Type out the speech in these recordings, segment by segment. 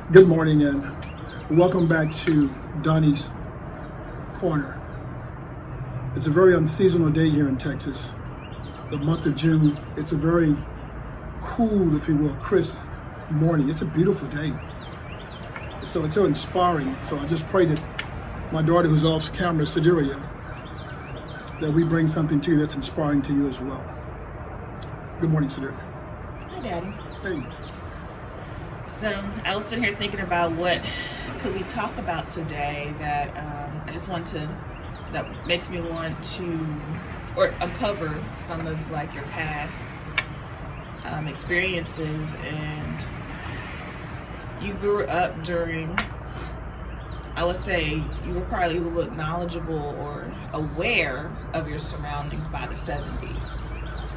Good morning and welcome back to Donnie's Corner. It's a very unseasonal day here in Texas. The month of June, it's a very cool, if you will, crisp morning. It's a beautiful day. So it's so inspiring. So I just pray that my daughter who's off camera, Sideria, that we bring something to you that's inspiring to you as well. Good morning, Sideria. Hi, Daddy. Hey. So I was sitting here thinking about what could we talk about today that I just want to, that makes me want to, or uncover some of like your past experiences. And you grew up during, I would say you were probably a little bit knowledgeable or aware of your surroundings by the 70s.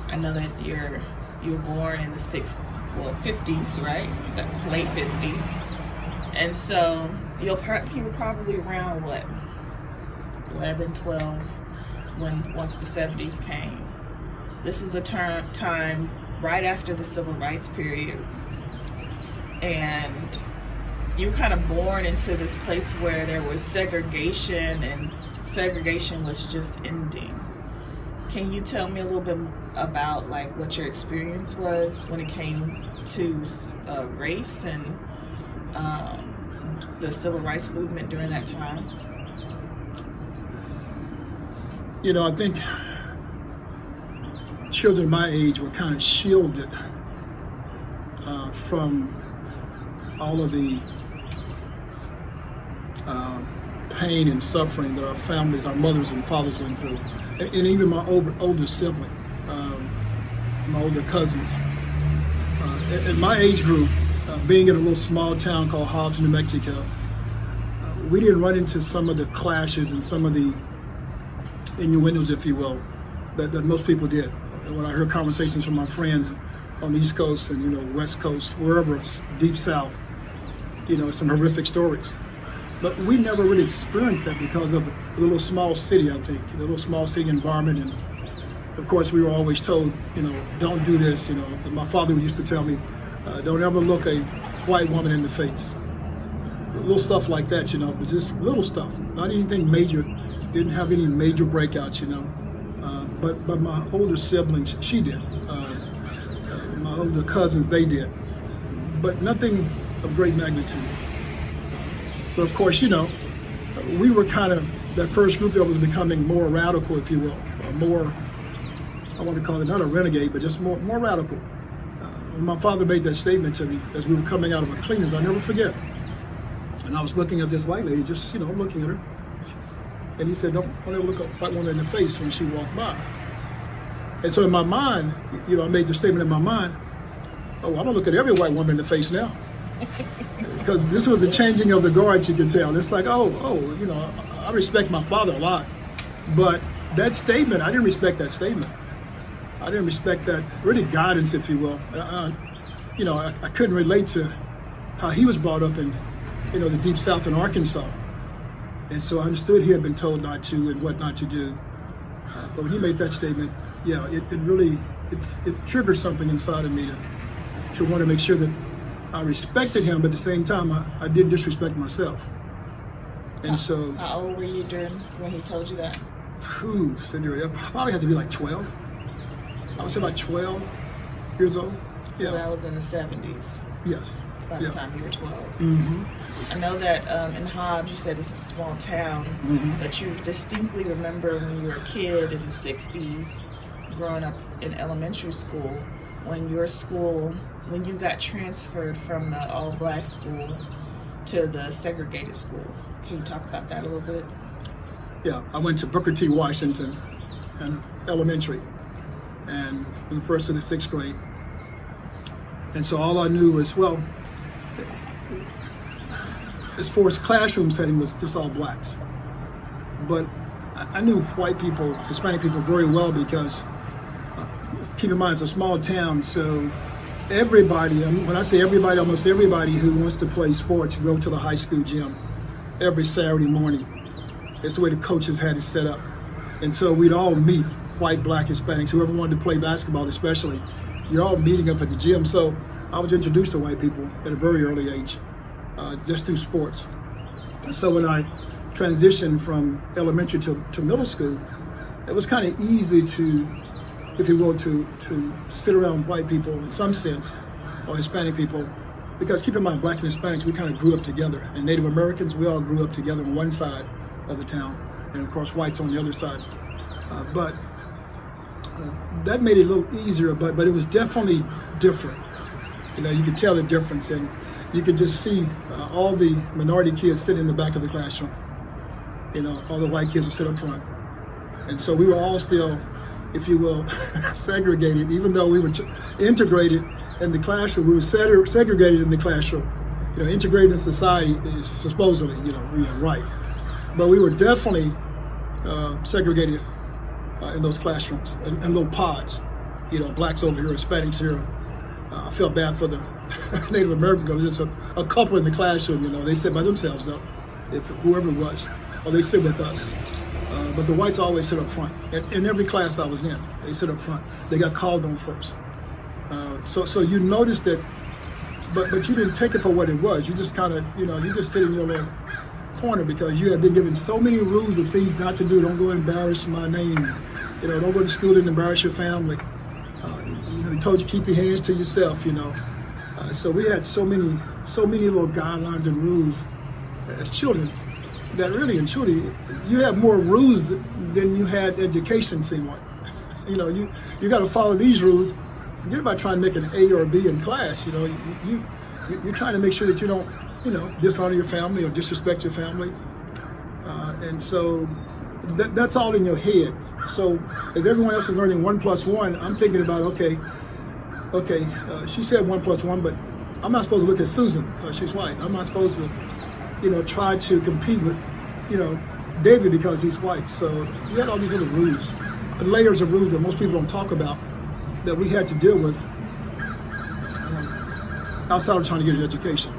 I know that you were born in the 50s, right? The late 50s. And so you were probably around what, 11, 12 once the 70s came. This is a time right after the civil rights period. And you were kind of born into this place where there was segregation, and segregation was just ending. Can you tell me a little bit about like what your experience was when it came to race and the civil rights movement during that time? You know, I think children my age were kind of shielded from all of the pain and suffering that our families, our mothers and fathers went through, and even my older sibling, my older cousins. In my age group, being in a little small town called Hobbs, New Mexico, we didn't run into some of the clashes and some of the innuendos, if you will, that most people did. And when I heard conversations from my friends on the East Coast and West Coast, wherever, deep South, some horrific stories. But we never really experienced that because of the little small city, I think, the little small city environment. And of course, we were always told, don't do this. My father used to tell me, don't ever look a white woman in the face. Little stuff like that, but just little stuff, not anything major. Didn't have any major breakouts, but my older siblings, she did. My older cousins, they did. But nothing of great magnitude. But of course, we were kind of that first group that was becoming more radical, if you will, more, I want to call it not a renegade, but just more radical. When my father made that statement to me as we were coming out of our cleaners, I'll never forget. And I was looking at this white lady, just, looking at her. And he said, don't ever look a white woman in the face when she walked by. And so in my mind, I made the statement in my mind, oh, I'm gonna look at every white woman in the face now. Because this was the changing of the guards, you can tell. It's like, I respect my father a lot. But that statement, I didn't respect that statement. I didn't respect that, really guidance, if you will. I couldn't relate to how he was brought up in, the deep South in Arkansas. And so I understood he had been told not to and what not to do. But when he made that statement, it really triggered something inside of me to want to make sure that I respected him, but at the same time, I didn't disrespect myself. And so... How old were you when he told you that? I probably had to be like 12. I would say about 12 years old. So that was in the 70s? Yes. By the time you were 12. Mm-hmm. I know that in Hobbs, you said it's a small town, but you distinctly remember when you were a kid in the 60s, growing up in elementary school, when you got transferred from the all-black school to the segregated school. Can you talk about that a little bit? Yeah, I went to Booker T. Washington and elementary, and from the first to the sixth grade. And so all I knew was, as far as classroom setting, was just all blacks. But I knew white people, Hispanic people very well because, keep in mind, it's a small town, so everybody, when I say everybody, almost everybody who wants to play sports go to the high school gym every Saturday morning. It's the way the coaches had it set up. And so we'd all meet, white, black, Hispanics, whoever wanted to play basketball especially. You're all meeting up at the gym. So I was introduced to white people at a very early age. just through sports. So when I transitioned from elementary to middle school, it was kind of easy to, if you will, to sit around white people in some sense, or Hispanic people, because keep in mind, blacks and Hispanics, we kind of grew up together. And Native Americans, we all grew up together on one side of the town, and of course whites on the other side. But that made it a little easier, but it was definitely different. You know, you could tell the difference, and you could just see all the minority kids sitting in the back of the classroom. You know, all the white kids would sit up front. And so we were all still, if you will, segregated, even though we were integrated in the classroom. We were segregated in the classroom. You know, integrated in society is supposedly, right. But we were definitely segregated in those classrooms, in little pods. You know, blacks over here, Hispanics here. I felt bad for the Native Americans. There was just a couple in the classroom, you know, they sit by themselves though, if whoever it was, or they sit with us. But the whites always sit up front. In every class I was in, they sit up front. They got called on first. So you noticed that, but you didn't take it for what it was. You just kind of, you just sit in your little corner because you had been given so many rules of things not to do. Don't go embarrass my name. Don't go to school and embarrass your family. They told you keep your hands to yourself. So we had so many little guidelines and rules as children that really and truly you have more rules than you had education. Seemed like, you got to follow these rules. Forget about trying to make an A or a B in class. You're trying to make sure that you don't, dishonor your family or disrespect your family. And so that's all in your head. So as everyone else is learning 1 + 1, I'm thinking about, okay, she said 1 + 1, but I'm not supposed to look at Susan because she's white. I'm not supposed to, try to compete with, David because he's white. So you had all these little rules, layers of rules that most people don't talk about that we had to deal with outside of trying to get an education.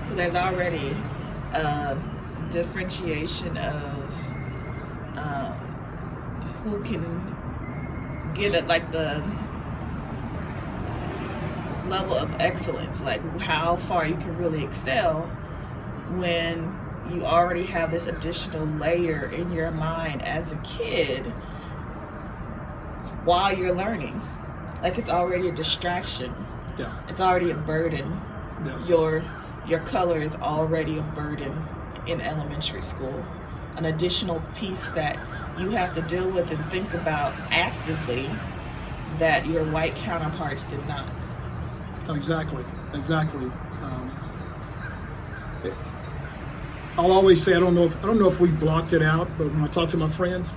So there's already a differentiation of who can get at like the level of excellence, like how far you can really excel when you already have this additional layer in your mind as a kid while you're learning. Like it's already a distraction. Yeah. It's already a burden. Yes. Your color is already a burden in elementary school. An additional piece that you have to deal with and think about actively that your white counterparts did not. Exactly. I'll always say I don't know if we blocked it out, but when I talk to my friends,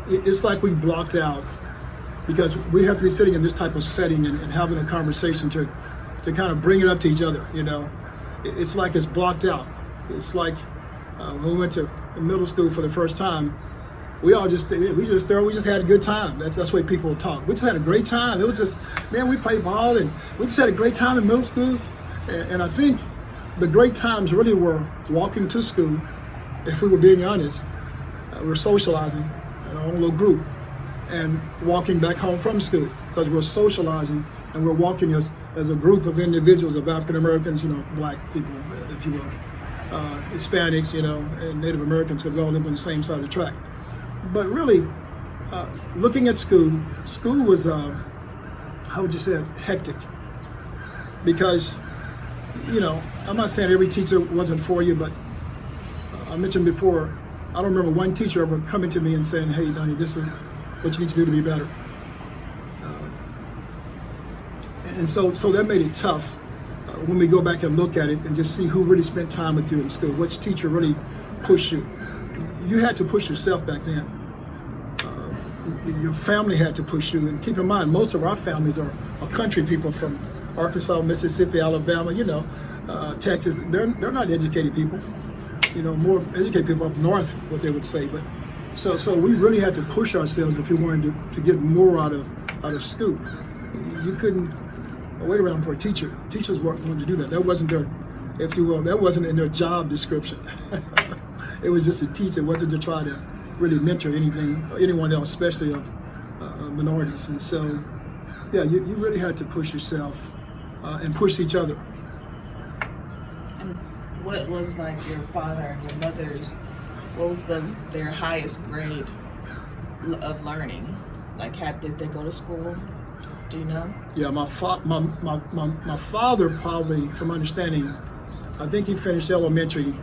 it's like we blocked out because we have to be sitting in this type of setting and having a conversation to kind of bring it up to each other. It's like it's blocked out. It's like when we went to middle school for the first time, we just had a good time. That's the way people talk. We just had a great time. It was just, man, we played ball and we just had a great time in middle school. And I think the great times really were walking to school. If we were being honest, we were socializing in our own little group and walking back home from school because we're socializing and we're walking as a group of individuals of African Americans, black people, if you will, Hispanics, and Native Americans, because we all live on the same side of the track. But really, looking at school was, how would you say it, hectic. Because, I'm not saying every teacher wasn't for you, but I mentioned before, I don't remember one teacher ever coming to me and saying, hey, Donnie, this is what you need to do to be better. And so that made it tough when we go back and look at it and just see who really spent time with you in school, which teacher really pushed you. You had to push yourself back then. Your family had to push you. And keep in mind, most of our families are country people from Arkansas, Mississippi, Alabama, Texas. They're not educated people. More educated people up north, what they would say. But so we really had to push ourselves if we wanted to get more out of school. You couldn't wait around for a teacher. Teachers weren't going to do that. That wasn't their, if you will, that wasn't in their job description. It was just a teacher. It wasn't to try to really mentor anyone else, especially of minorities. And so, yeah, you really had to push yourself and push each other. what was like your father and your mother's, what was their highest grade of learning? Like, did they go to school? Do you know? Yeah, my father probably, from my understanding, I think he finished elementary,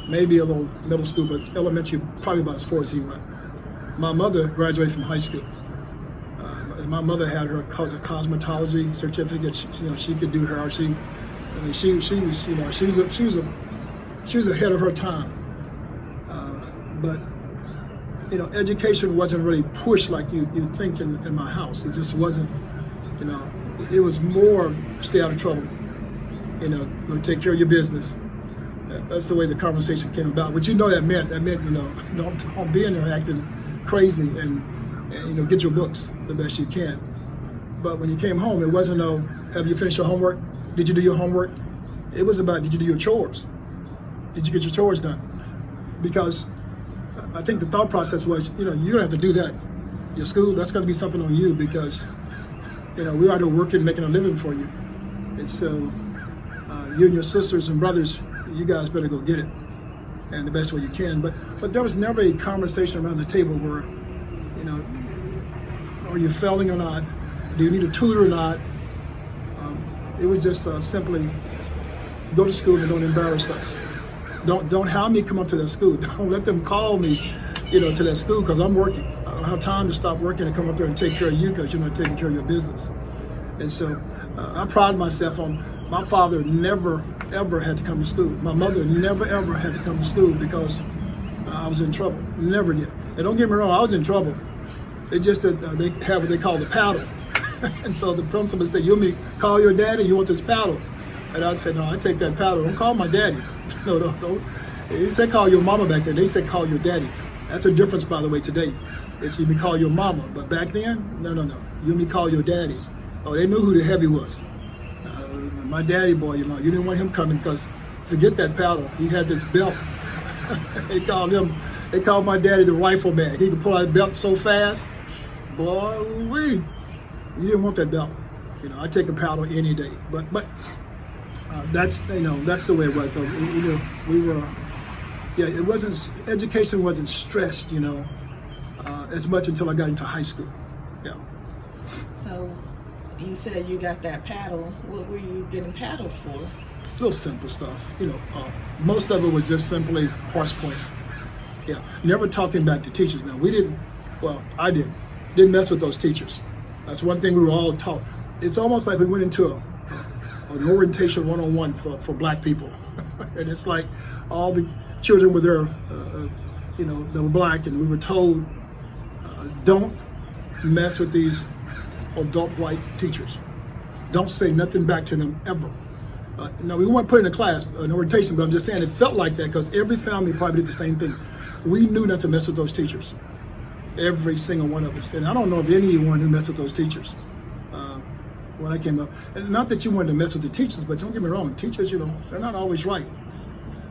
maybe a little middle school, but elementary probably about as far as he went. My mother graduated from high school. My mother had her cosmetology certificate. She could do hair. She was ahead of her time. But education wasn't really pushed like you think in my house. It just wasn't. It was more stay out of trouble. Go take care of your business. That's the way the conversation came about. But that meant don't be in there acting crazy and get your books the best you can. But when you came home, it wasn't have you finished your homework? Did you do your homework? It was about, did you do your chores? Did you get your chores done? Because I think the thought process was, you don't have to do that. Your school, that's going to be something on you because, we're out there working, making a living for you. And so you and your sisters and brothers, you guys better go get it and the best way you can. But there was never a conversation around the table where, are you failing or not? Do you need a tutor or not? It was just simply go to school and don't embarrass us. Don't have me come up to that school. Don't let them call me, to that school because I'm working. I don't have time to stop working and come up there and take care of you because you're not taking care of your business. And so I pride myself on my father never ever had to come to school. My mother never ever had to come to school because I was in trouble. Never did. And don't get me wrong, I was in trouble. It's just that they have what they call the paddle. And so the principal said, you want me to call your daddy? You want this paddle? And I'd say, no, I take that paddle. Don't call my daddy. No, don't. They said call your mama back then. They said call your daddy. That's a difference, by the way, today. It's you may call your mama. But back then, no. You may call your daddy. Oh, they knew who the heavy was. My daddy boy, you didn't want him coming because forget that paddle. He had this belt. They called my daddy the rifleman. He could pull out a belt so fast. Boy, you didn't want that belt. I take a paddle any day. But that's the way it was. Though. We were, it wasn't, education wasn't stressed, as much until I got into high school. Yeah. So you said you got that paddle. What were you getting paddled for? Little simple stuff. Most of it was just simply horse playing. Yeah. Never talking back to teachers. Now I didn't mess with those teachers. That's one thing we were all taught. It's almost like we went into an orientation 101 for black people. And it's like all the children were there, they were black, and we were told, don't mess with these adult white teachers. Don't say nothing back to them ever. Now, we weren't put in a class, an orientation, but I'm just saying it felt like that because every family probably did the same thing. We knew not to mess with those teachers. Every single one of us. And I don't know of anyone who messed with those teachers when I came up. And not that you wanted to mess with the teachers, but don't get me wrong, teachers, they're not always right.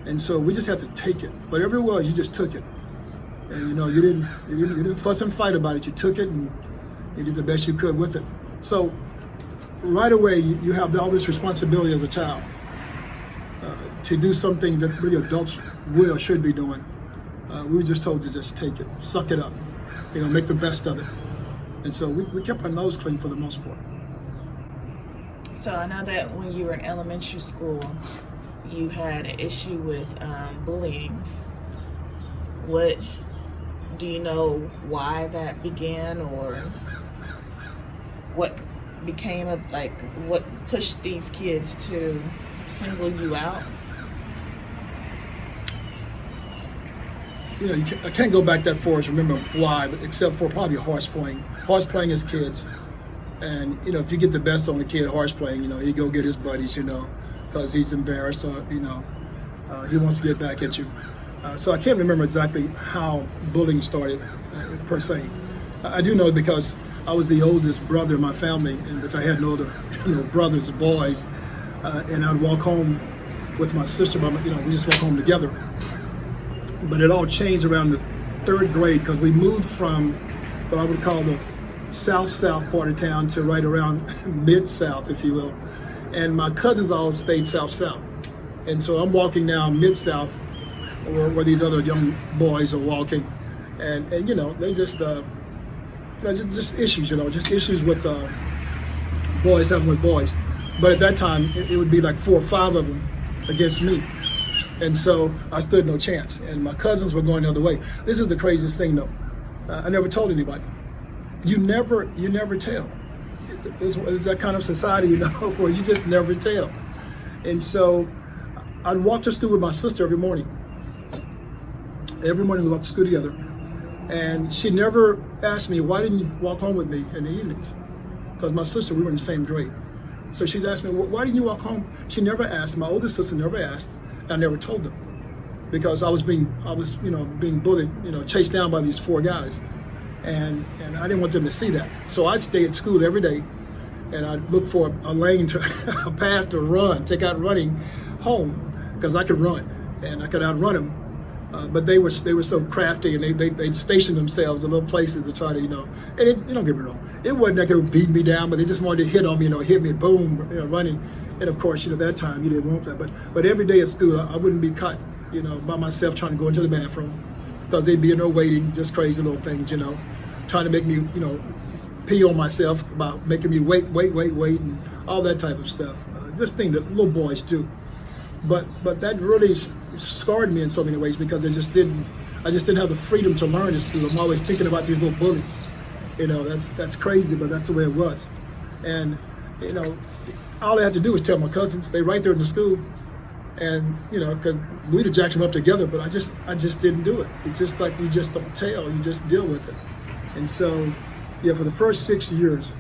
And so we just had to take it. Whatever it was, you just took it. And you didn't fuss and fight about it. You took it and you did the best you could with it. So right away, you have all this responsibility as a child to do something that really adults will or should be doing. We were just told to just take it, suck it up, make the best of it. And so we kept our nose clean for the most part. So I know that when you were in elementary school, you had an issue with bullying. What do you know why that began, or what became what pushed these kids to single you out? I can't go back that far to remember why, but except for probably horse playing as kids. And, if you get the best on a kid horse playing, he go get his buddies, because he's embarrassed or, he wants to get back at you. So I can't remember exactly how bullying started, per se. I do know because I was the oldest brother in my family, in which I had no other brothers or boys. And I'd walk home with my sister, we just walk home together. But it all changed around the third grade because we moved from what I would call the south part of town to right around mid-south, if you will. And my cousins all stayed south. And so I'm walking now Mid-South, where these other young boys are walking, and they just just issues, just issues with boys having with boys. But at that time, it would be like 4 or 5 of them against me. And so I stood no chance. And my cousins were going the other way. This is the craziest thing, though. I never told anybody. You never tell. It's that kind of society, where you just never tell. And so I'd walk to school with my sister every morning. Every morning we walked to school together. And she never asked me, why didn't you walk home with me in the evenings? Because my sister, we were in the same grade. So she's asked me, why didn't you walk home? She never asked. My older sister never asked. I never told them, because I was being bullied, chased down by these 4 guys, and I didn't want them to see that. So I'd stay at school every day, and I'd look for a lane a path to run, take out running home, because I could run and I could outrun them. But they were so crafty, and they stationed themselves in little places to try to, and don't get me wrong, it wasn't like they were beating me down, but they just wanted to hit on me, hit me, boom, running. And of course, that time you didn't want that. But every day at school, I wouldn't be caught, by myself trying to go into the bathroom, because they'd be in there waiting, just crazy little things, trying to make me, pee on myself, about making me wait, and all that type of stuff. This thing that little boys do. But that really scarred me in so many ways, because I just didn't have the freedom to learn at school. I'm always thinking about these little bullies. That's crazy, but that's the way it was. And all I had to do was tell my cousins. They right there in the school, and because we'd have jacked them up together, but I just didn't do it. It's just like you just don't tell, you just deal with it. And so, for the first 6 years,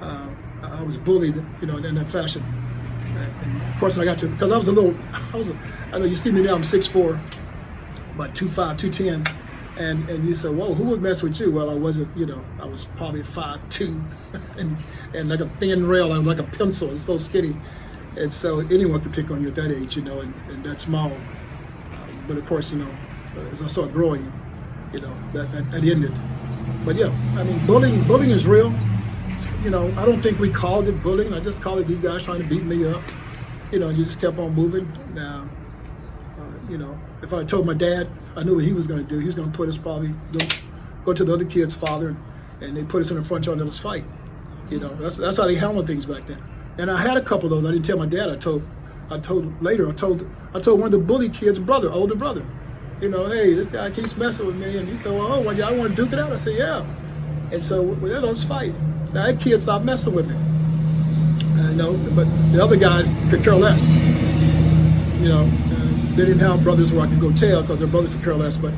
I was bullied, in that fashion. And of course, when I got to, because I know you see me now, I'm 6'4", about 2'5", 210, and you said, whoa, who would mess with you? Well, I wasn't, I was probably 5'2", and like a thin rail, I was like a pencil, it's so skinny. And so anyone could pick on you at that age, and that small. But of course, as I started growing, that ended. But bullying is real. I don't think we called it bullying. I just called it these guys trying to beat me up. You just kept on moving. Now, if I told my dad, I knew what he was going to do. He was going to put us probably go to the other kid's father, and they put us in the front yard and let us fight. That's how they handled things back then. And I had a couple of those. I didn't tell my dad. I told one of the bully kids' older brother. Hey, this guy keeps messing with me, and he said, well, y'all want to duke it out? I said, yeah. And so let's fight. Now that kid stopped messing with me. But the other guys could care less. They didn't have brothers where I could go tell, because their brothers could care less. But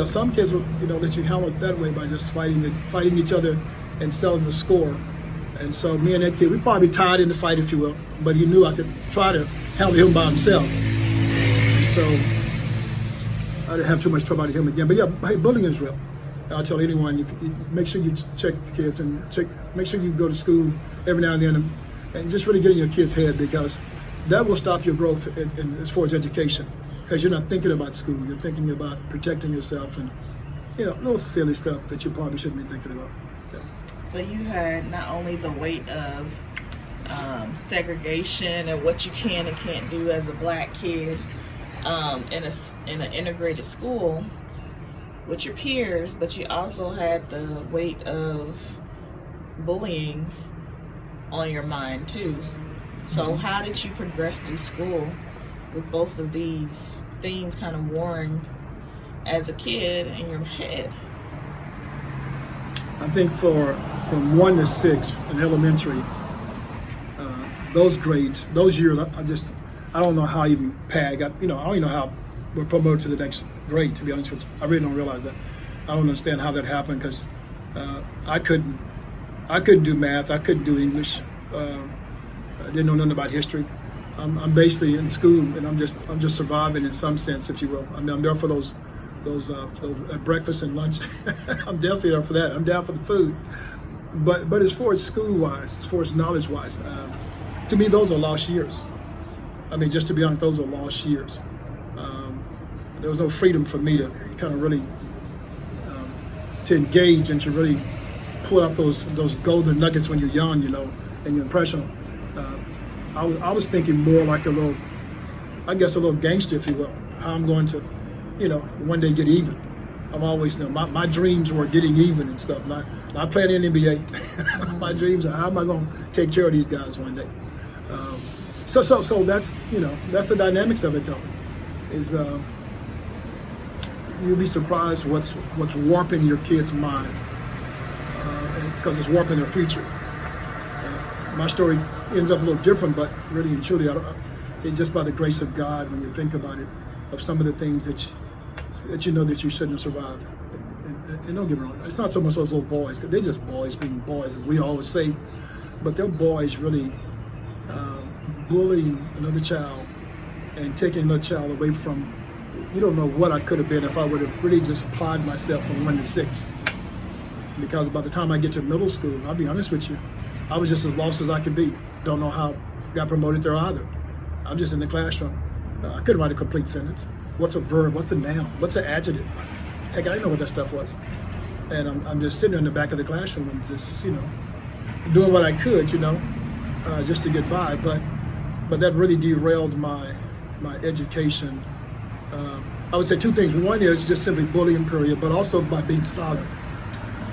some kids would, let you handle it that way by just fighting each other and selling the score. And so me and that kid, we probably tied in the fight, if you will. But he knew I could try to handle him by himself. So I didn't have too much trouble with him again. But hey, bullying is real. I'll tell anyone, you make sure you check kids and make sure you go to school every now and then, and just really get in your kid's head, because that will stop your growth as far as education, because you're not thinking about school, you're thinking about protecting yourself and little silly stuff that you probably shouldn't be thinking about. Yeah. So you had not only the weight of segregation and what you can and can't do as a black kid in an integrated school with your peers, but you also had the weight of bullying on your mind too. So how did you progress through school with both of these things kind of warring as a kid in your head? I think from 1 to 6 in elementary, those grades, those years, I don't know how I even I don't even know how we're promoted to the next grade, to be honest with you. I really don't realize that. I don't understand how that happened, because I couldn't do math, I couldn't do English, I didn't know nothing about history. I'm basically in school, and I'm just surviving in some sense, if you will. I mean, I'm there for those breakfast and lunch. I'm definitely there for that. I'm down for the food. But as far as school-wise, as far as knowledge-wise, to me, those are lost years. I mean, just to be honest, those are lost years. There was no freedom for me to kind of really to engage and to really pull out those golden nuggets when you're young, and you're impressionable. I was thinking more like a little I guess, a little gangster, if you will. How I'm going to, one day get even. I'm always, my dreams were getting even and stuff. Not playing in the NBA. My dreams are, how am I going to take care of these guys one day? So that's, that's the dynamics of it, though. Is you'll be surprised what's warping your kid's mind, because it's warping their future. My story ends up a little different, but really and truly, it's just by the grace of God, when you think about it, of some of the things that you know that you shouldn't have survived. And don't get me wrong, it's not so much those little boys, because they're just boys being boys, as we always say, but they're boys really bullying another child and taking another child away from, you don't know what I could have been if I would have really just applied myself from 1 to 6. Because by the time I get to middle school, I'll be honest with you, I was just as lost as I could be. Don't know how I got promoted there either. I'm just in the classroom. I couldn't write a complete sentence. What's a verb? What's a noun? What's an adjective? Heck, I didn't know what that stuff was. And I'm just sitting in the back of the classroom and just, doing what I could, just to get by. But that really derailed my education. I would say 2 things. One is just simply bullying, period, but also by being silent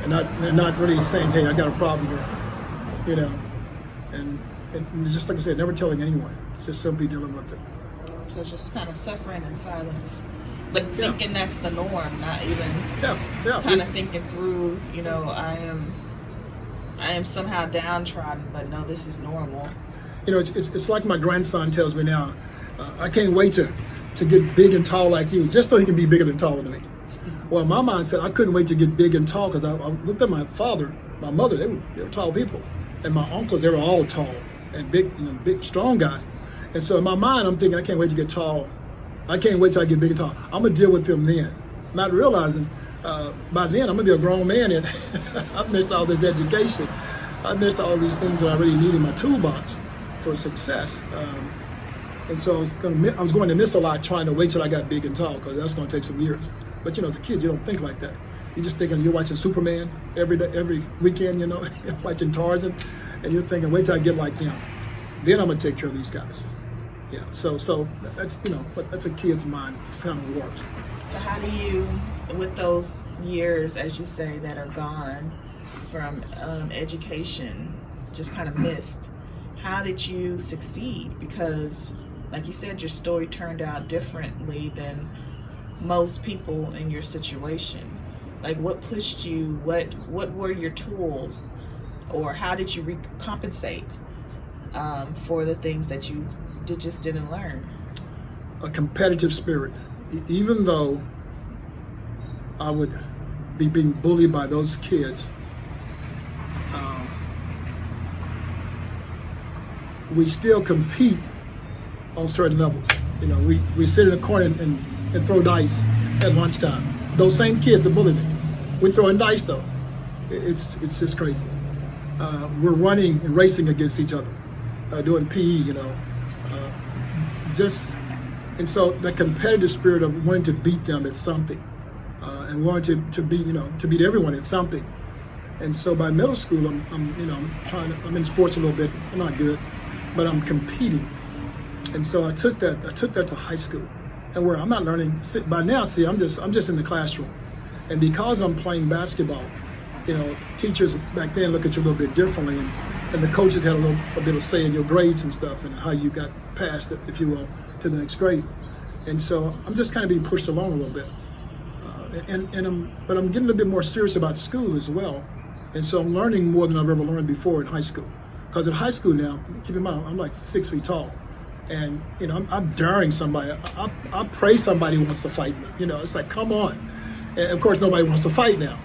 and not really saying, hey, I got a problem here, and just like I said, never telling anyone, just simply dealing with it. So just kind of suffering in silence, but thinking that's the norm, not even kind of thinking through, I am somehow downtrodden, but no, this is normal. It's like my grandson tells me now, I can't wait to get big and tall like you, just so he can be bigger than taller than me. Well, my mind said I couldn't wait to get big and tall, because I looked at my father, my mother, they were tall people, and my uncles, they were all tall and big, big, strong guys. And so in my mind, I'm thinking, I can't wait to get tall. I can't wait till I get big and tall. I'm gonna deal with them then, not realizing by then I'm gonna be a grown man, and I've missed all this education. I've missed all these things that I really need in my toolbox for success. And so I was going to miss a lot trying to wait till I got big and tall, because that's going to take some years. But as a kid, you don't think like that. You're just thinking you're watching Superman every weekend, you're watching Tarzan, and you're thinking, wait till I get like him. Then I'm going to take care of these guys. Yeah, so that's, but that's a kid's mind. It's kind of warped. So how do you, with those years, as you say, that are gone from education, just kind of missed, how did you succeed? Because, like you said, your story turned out differently than most people in your situation. Like, what pushed you? What were your tools, or how did you compensate for the things that you just didn't learn? A competitive spirit. Even though I would be being bullied by those kids, we still compete on certain levels. We sit in a corner and throw dice at lunchtime. Those same kids that bullied me, we're throwing dice though. It's just crazy. We're running and racing against each other, doing PE, and so the competitive spirit of wanting to beat them at something, and wanting to beat everyone at something. And so by middle school, I'm in sports a little bit. I'm not good, but I'm competing. And so I took that to high school, and where I'm not learning by now. See, I'm just in the classroom, and because I'm playing basketball, teachers back then look at you a little bit differently, and the coaches had a bit of say in your grades and stuff, and how you got past it, if you will, to the next grade. And so I'm just kind of being pushed along a little bit, but I'm getting a little bit more serious about school as well, and so I'm learning more than I've ever learned before in high school. Because in high school now, keep in mind, I'm like 6 feet tall, and I'm daring somebody. I pray somebody wants to fight me. It's like, come on. And of course, nobody wants to fight now.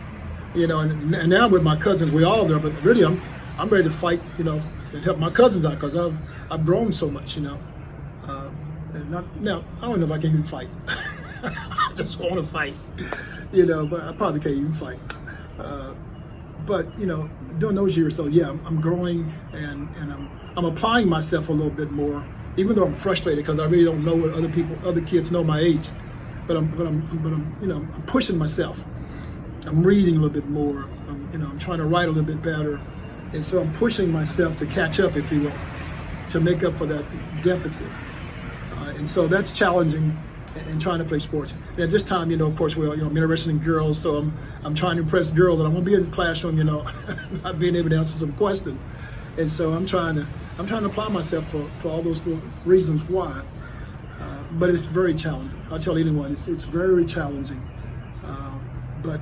And now with my cousins, we're all there. But really, I'm ready to fight. And help my cousins out, because I've grown so much. And now I don't know if I can even fight. I just want to fight. But I probably can't even fight. But during those years, though, yeah, I'm growing, and I'm applying myself a little bit more, even though I'm frustrated because I really don't know what other kids know my age. But I'm pushing myself. I'm reading a little bit more. I'm trying to write a little bit better, and so I'm pushing myself to catch up, if you will, to make up for that deficit. And so that's challenging in trying to play sports. And at this time, of course, I'm interested in girls, so I'm trying to impress girls, and I won't be in the classroom, not being able to answer some questions. And so I'm trying to apply myself for all those little reasons why. But it's very challenging. I'll tell anyone, it's very challenging. But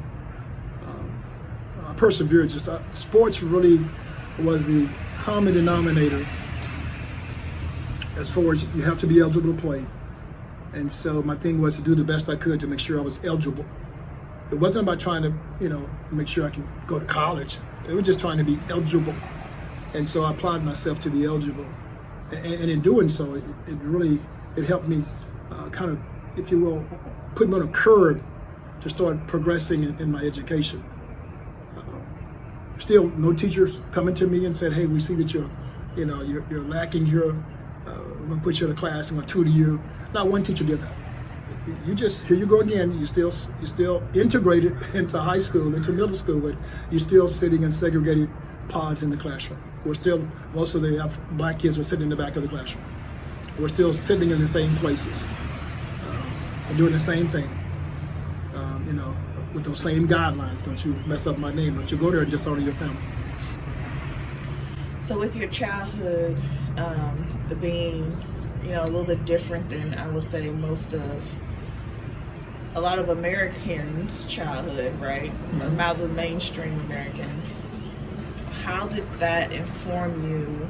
I persevered. Sports really was the common denominator as far as you have to be eligible to play. And so my thing was to do the best I could to make sure I was eligible. It wasn't about trying to, make sure I can go to college. It was just trying to be eligible. And so I applied myself to be eligible. And in doing so, it helped me kind of, if you will, put me on a curve to start progressing in my education. Still, no teachers coming to me and said, "Hey, we see that you're lacking here. We're going to put you in a class. I'm going to tutor you." Not one teacher did that. Here you go again. You're still integrated into high school, into middle school, but you're still sitting in segregated pods in the classroom. Most of the black kids are sitting in the back of the classroom. We're still sitting in the same places and doing the same thing. With those same guidelines. Don't you mess up my name. Don't you go there and dishonor your family. So with your childhood being, a little bit different than I would say a lot of Americans' childhood, right? Mm-hmm. About the mainstream Americans. How did that inform you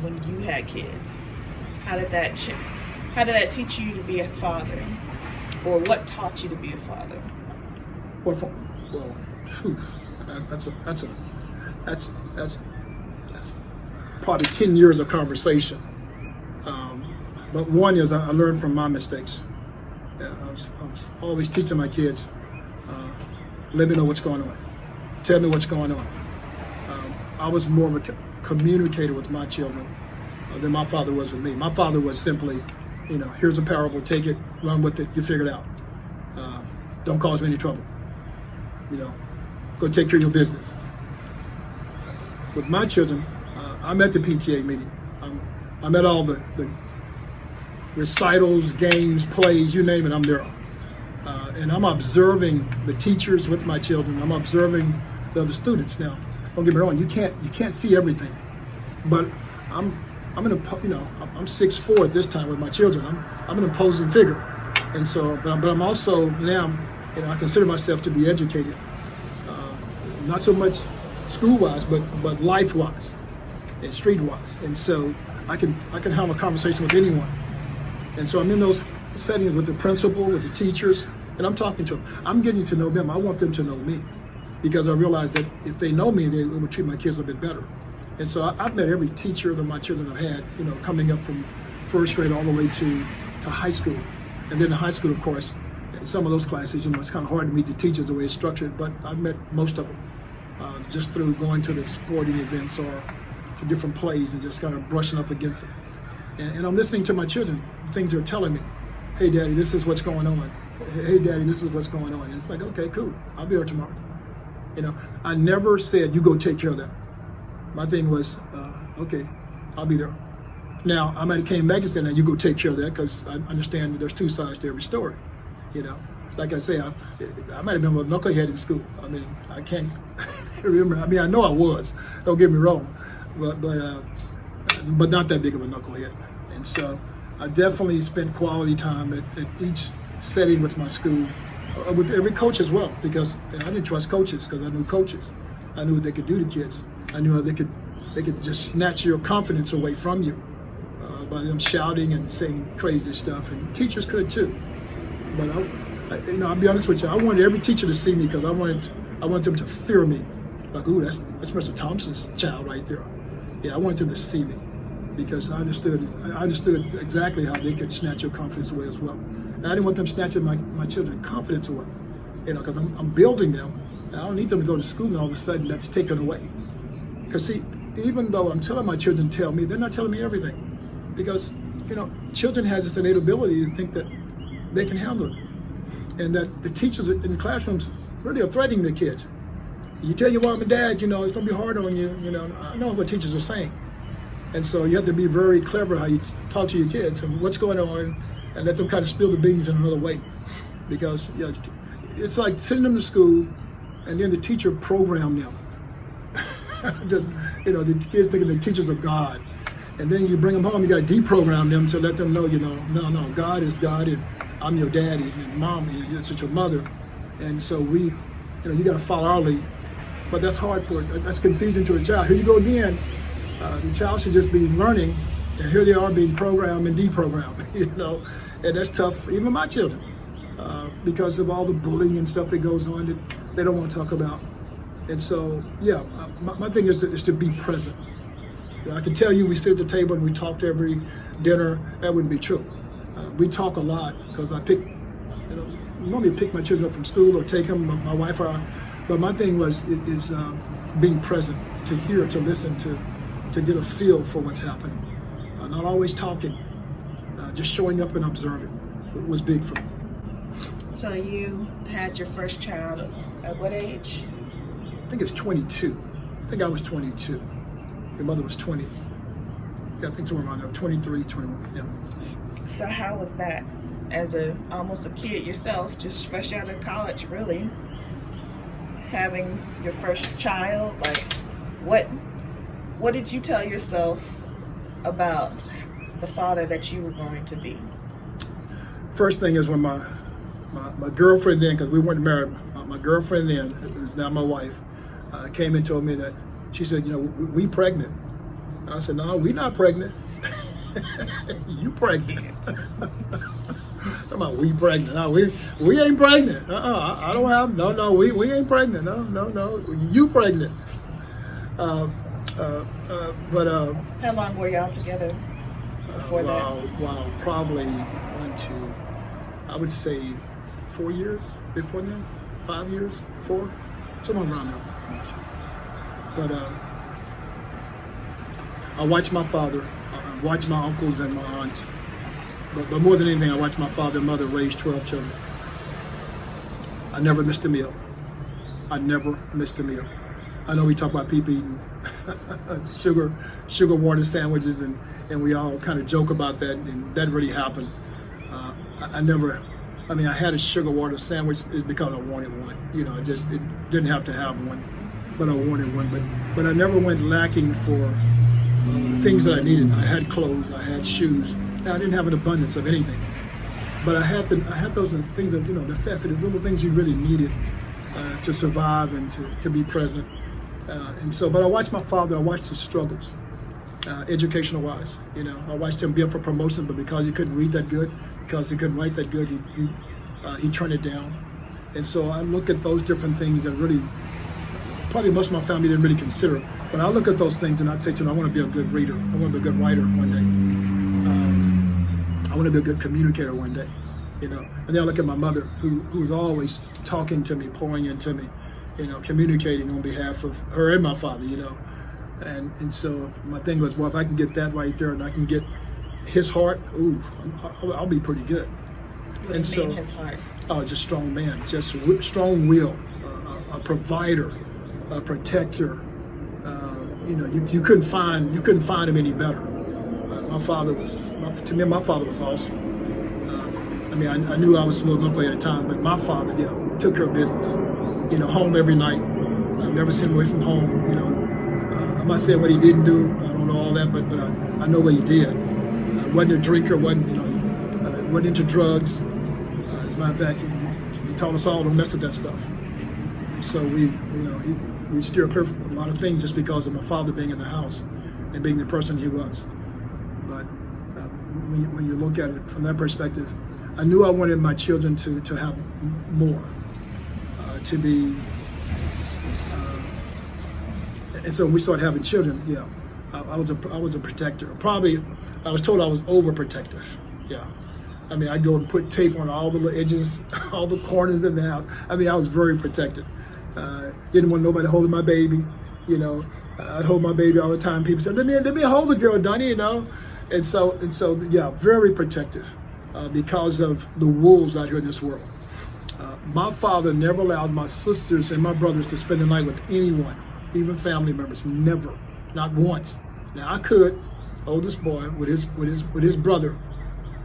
when you had kids? How did that teach you to be a father, or what taught you to be a father? That's probably 10 years of conversation. But one is I learned from my mistakes. I was always teaching my kids, let me know what's going on. Tell me what's going on. I was more of a communicator with my children than my father was with me. My father was simply, here's a parable, take it, run with it, you figure it out. Don't cause me any trouble. Go take care of your business. With my children, I'm at the PTA meeting. I'm at all the recitals, games, plays, you name it, I'm there. And I'm observing the teachers with my children. I'm observing the other students. Now, don't get me wrong, you can't see everything. But I'm 6'4" at this time with my children. I'm an imposing figure. And so, but I'm also now, I consider myself to be educated. Not so much school-wise, but life-wise and street-wise. And so I can have a conversation with anyone. And so I'm in those settings with the principal, with the teachers, and I'm talking to them. I'm getting to know them. I want them to know me, because I realize that if they know me, they will treat my kids a bit better. And so I've met every teacher that my children have had, coming up from first grade all the way to high school. And then in high school, of course, in some of those classes, it's kind of hard to meet the teachers the way it's structured, but I've met most of them just through going to the sporting events or to different plays and just kind of brushing up against them. And I'm listening to my children, things they're telling me. Hey, Daddy, this is what's going on. Hey, Daddy, this is what's going on. And it's like, okay, cool. I'll be there tomorrow. I never said, you go take care of that. My thing was, okay, I'll be there. Now, I might have came back and said, now you go take care of that, because I understand that there's two sides to every story. Like I say, I might have been a knucklehead in school. I can't remember. I know I was. Don't get me wrong, but not that big of a knucklehead. And so I definitely spent quality time at each setting with my school, with every coach as well, because I didn't trust coaches, because I knew coaches. I knew what they could do to kids. I knew how they could just snatch your confidence away from you by them shouting and saying crazy stuff, and teachers could too. But I'll be honest with you. I wanted every teacher to see me, because I wanted them to fear me. Like, ooh, that's Mr. Thompson's child right there. Yeah, I wanted them to see me, because I understood exactly how they could snatch your confidence away as well. And I didn't want them snatching my children's confidence away, because I'm building them. And I don't need them to go to school and all of a sudden that's taken away. Because see, even though I'm telling my children to tell me, they're not telling me everything. Because, children have this innate ability to think that they can handle it. And that the teachers in the classrooms really are threatening the kids. You tell your mom and dad, it's going to be hard on you. I know what teachers are saying. And so you have to be very clever how you talk to your kids and what's going on. and let them kind of spill the beans in another way. Because it's like sending them to school and then the teacher programmed them. The kids thinking the teachers are God. And then you bring them home, you got to deprogram them to let them know, no, God is God, and I'm your daddy, and mom, it's your mother. And so you got to follow our lead. But that's that's confusing to a child. Here you go again. The child should just be learning, and here they are being programmed and deprogrammed, and that's tough, even my children, because of all the bullying and stuff that goes on that they don't want to talk about. And so, my thing is to be present. I can tell you we sit at the table and we talked every dinner. That wouldn't be true. We talk a lot because I normally pick my children up from school or take them, my wife or I. But my thing is being present, to hear, to listen, to get a feel for what's happening. Not always talking, just showing up and observing was big for me. So you had your first child at what age? I think it's 22. I think I was 22. Your mother was 20. Yeah, I think somewhere around there, 23, 21, yeah. So how was that as almost a kid yourself, just fresh out of college, really, having your first child? Like, what did you tell yourself about the father that you were going to be? First thing is when my girlfriend then, because we weren't married, my girlfriend then, who's now my wife, came and told me that, she said, we pregnant. I said, no, we not pregnant. You pregnant. Talking about we pregnant. No, we ain't pregnant. I don't have, no, we ain't pregnant. No, you pregnant. But how long were y'all together before that? Wow, probably I would say 4 years before that. 5 years, 4, somewhere around there. But I watched my father, I watched my uncles and my aunts, but more than anything, I watched my father and mother raise 12 children. I never missed a meal. I know we talk about people eating sugar water sandwiches, and we all kind of joke about that, and that really happened. I had a sugar water sandwich because I wanted one. It didn't have to have one, but I wanted one. But I never went lacking for the things that I needed. I had clothes, I had shoes. Now I didn't have an abundance of anything, but I had those things of necessities, little things you really needed to survive and to be present. But I watched my father. I watched his struggles, educational wise. I watched him be up for promotion, but because he couldn't read that good, because he couldn't write that good, he turned it down. And so I look at those different things that really, probably most of my family didn't really consider. But I look at those things and I'd say to them, I want to be a good reader. I want to be a good writer one day. I want to be a good communicator one day. And then I look at my mother, who was always talking to me, pouring into me, communicating on behalf of her and my father, And so my thing was, well, if I can get that right there and I can get his heart, I'll be pretty good. What do you mean his heart? Oh, just strong man, just strong will, a provider, a protector. You couldn't find him any better. My father was awesome. I knew I was a little knucklehead at the time, but my father, took care of business. Home every night. I've never seen him away from home. I'm not saying what he didn't do. I don't know all that, but I know what he did. Wasn't a drinker. Wasn't into drugs. As a matter of fact, he taught us all don't mess with that stuff. So we steer clear from a lot of things just because of my father being in the house and being the person he was. But when you look at it from that perspective, I knew I wanted my children to have more, to be. And so when we started having children, I was a protector. Probably, I was told I was overprotective. Yeah. I'd go and put tape on all the edges, all the corners of the house. I was very protected. Didn't want nobody holding my baby. I'd hold my baby all the time. People said, let me hold the girl, Donnie, And so, very protective because of the wolves out here in this world. My father never allowed my sisters and my brothers to spend the night with anyone, even family members. Never, not once. Now I could, oldest boy with his brother,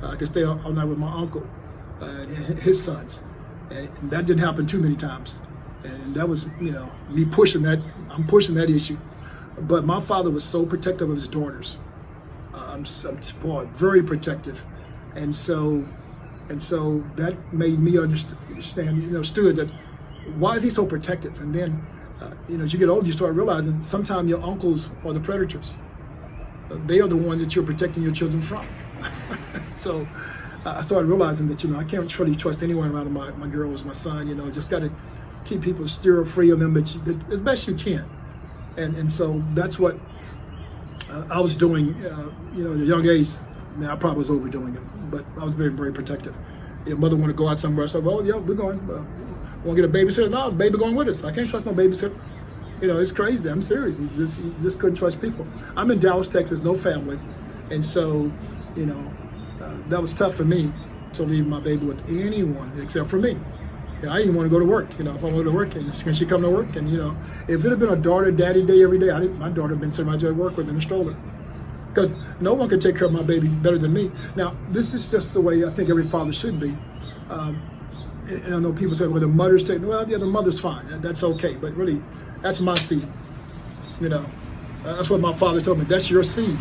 I could stay all night with my uncle and his sons. And that didn't happen too many times. And that was, me pushing that. I'm pushing that issue. But my father was so protective of his daughters. I'm spoiled, very protective. And so that made me understood that why is he so protective? And then, as you get older, you start realizing sometimes your uncles are the predators. They are the ones that you're protecting your children from. So I started realizing that, I can't really trust anyone around my girls, my son, just got to keep people steer free of them as best you can. And so that's what I was doing, at a young age. Man, I probably was overdoing it, but I was very, very protective. Your mother want to go out somewhere. I said, well, yeah, we're going. Want to get a babysitter? No, baby going with us. I can't trust no babysitter. It's crazy. I'm serious. You just couldn't trust people. I'm in Dallas, Texas, no family. And so, that was tough for me to leave my baby with anyone except for me. I didn't want to go to work. If I wanted to work, can she come to work? And, if it had been a daughter-daddy day every day, my daughter had been sitting right there at work with me in a stroller. Because no one could take care of my baby better than me. Now, this is just the way I think every father should be. And I know people say, well, the mother's taking, well, yeah, the mother's fine. That's okay. But really, that's my seed. That's what my father told me. That's your seed.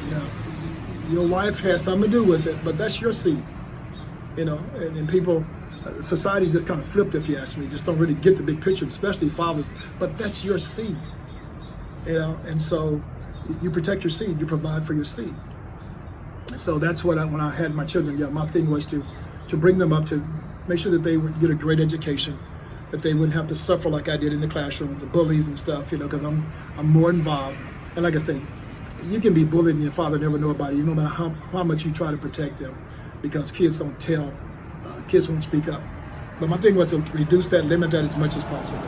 Your wife has something to do with it, but that's your seed. And people, society's just kind of flipped, if you ask me. Just don't really get the big picture, especially fathers. But that's your seed. And so you protect your seed, you provide for your seed. And so that's what when I had my children, my thing was to bring them up, to make sure that they would get a great education, that they wouldn't have to suffer like I did in the classroom, the bullies and stuff, because I'm more involved. And like I say, you can be bullied and your father never know about it, no matter how much you try to protect them, because kids don't tell, kids won't speak up. But my thing was to reduce that, limit that as much as possible.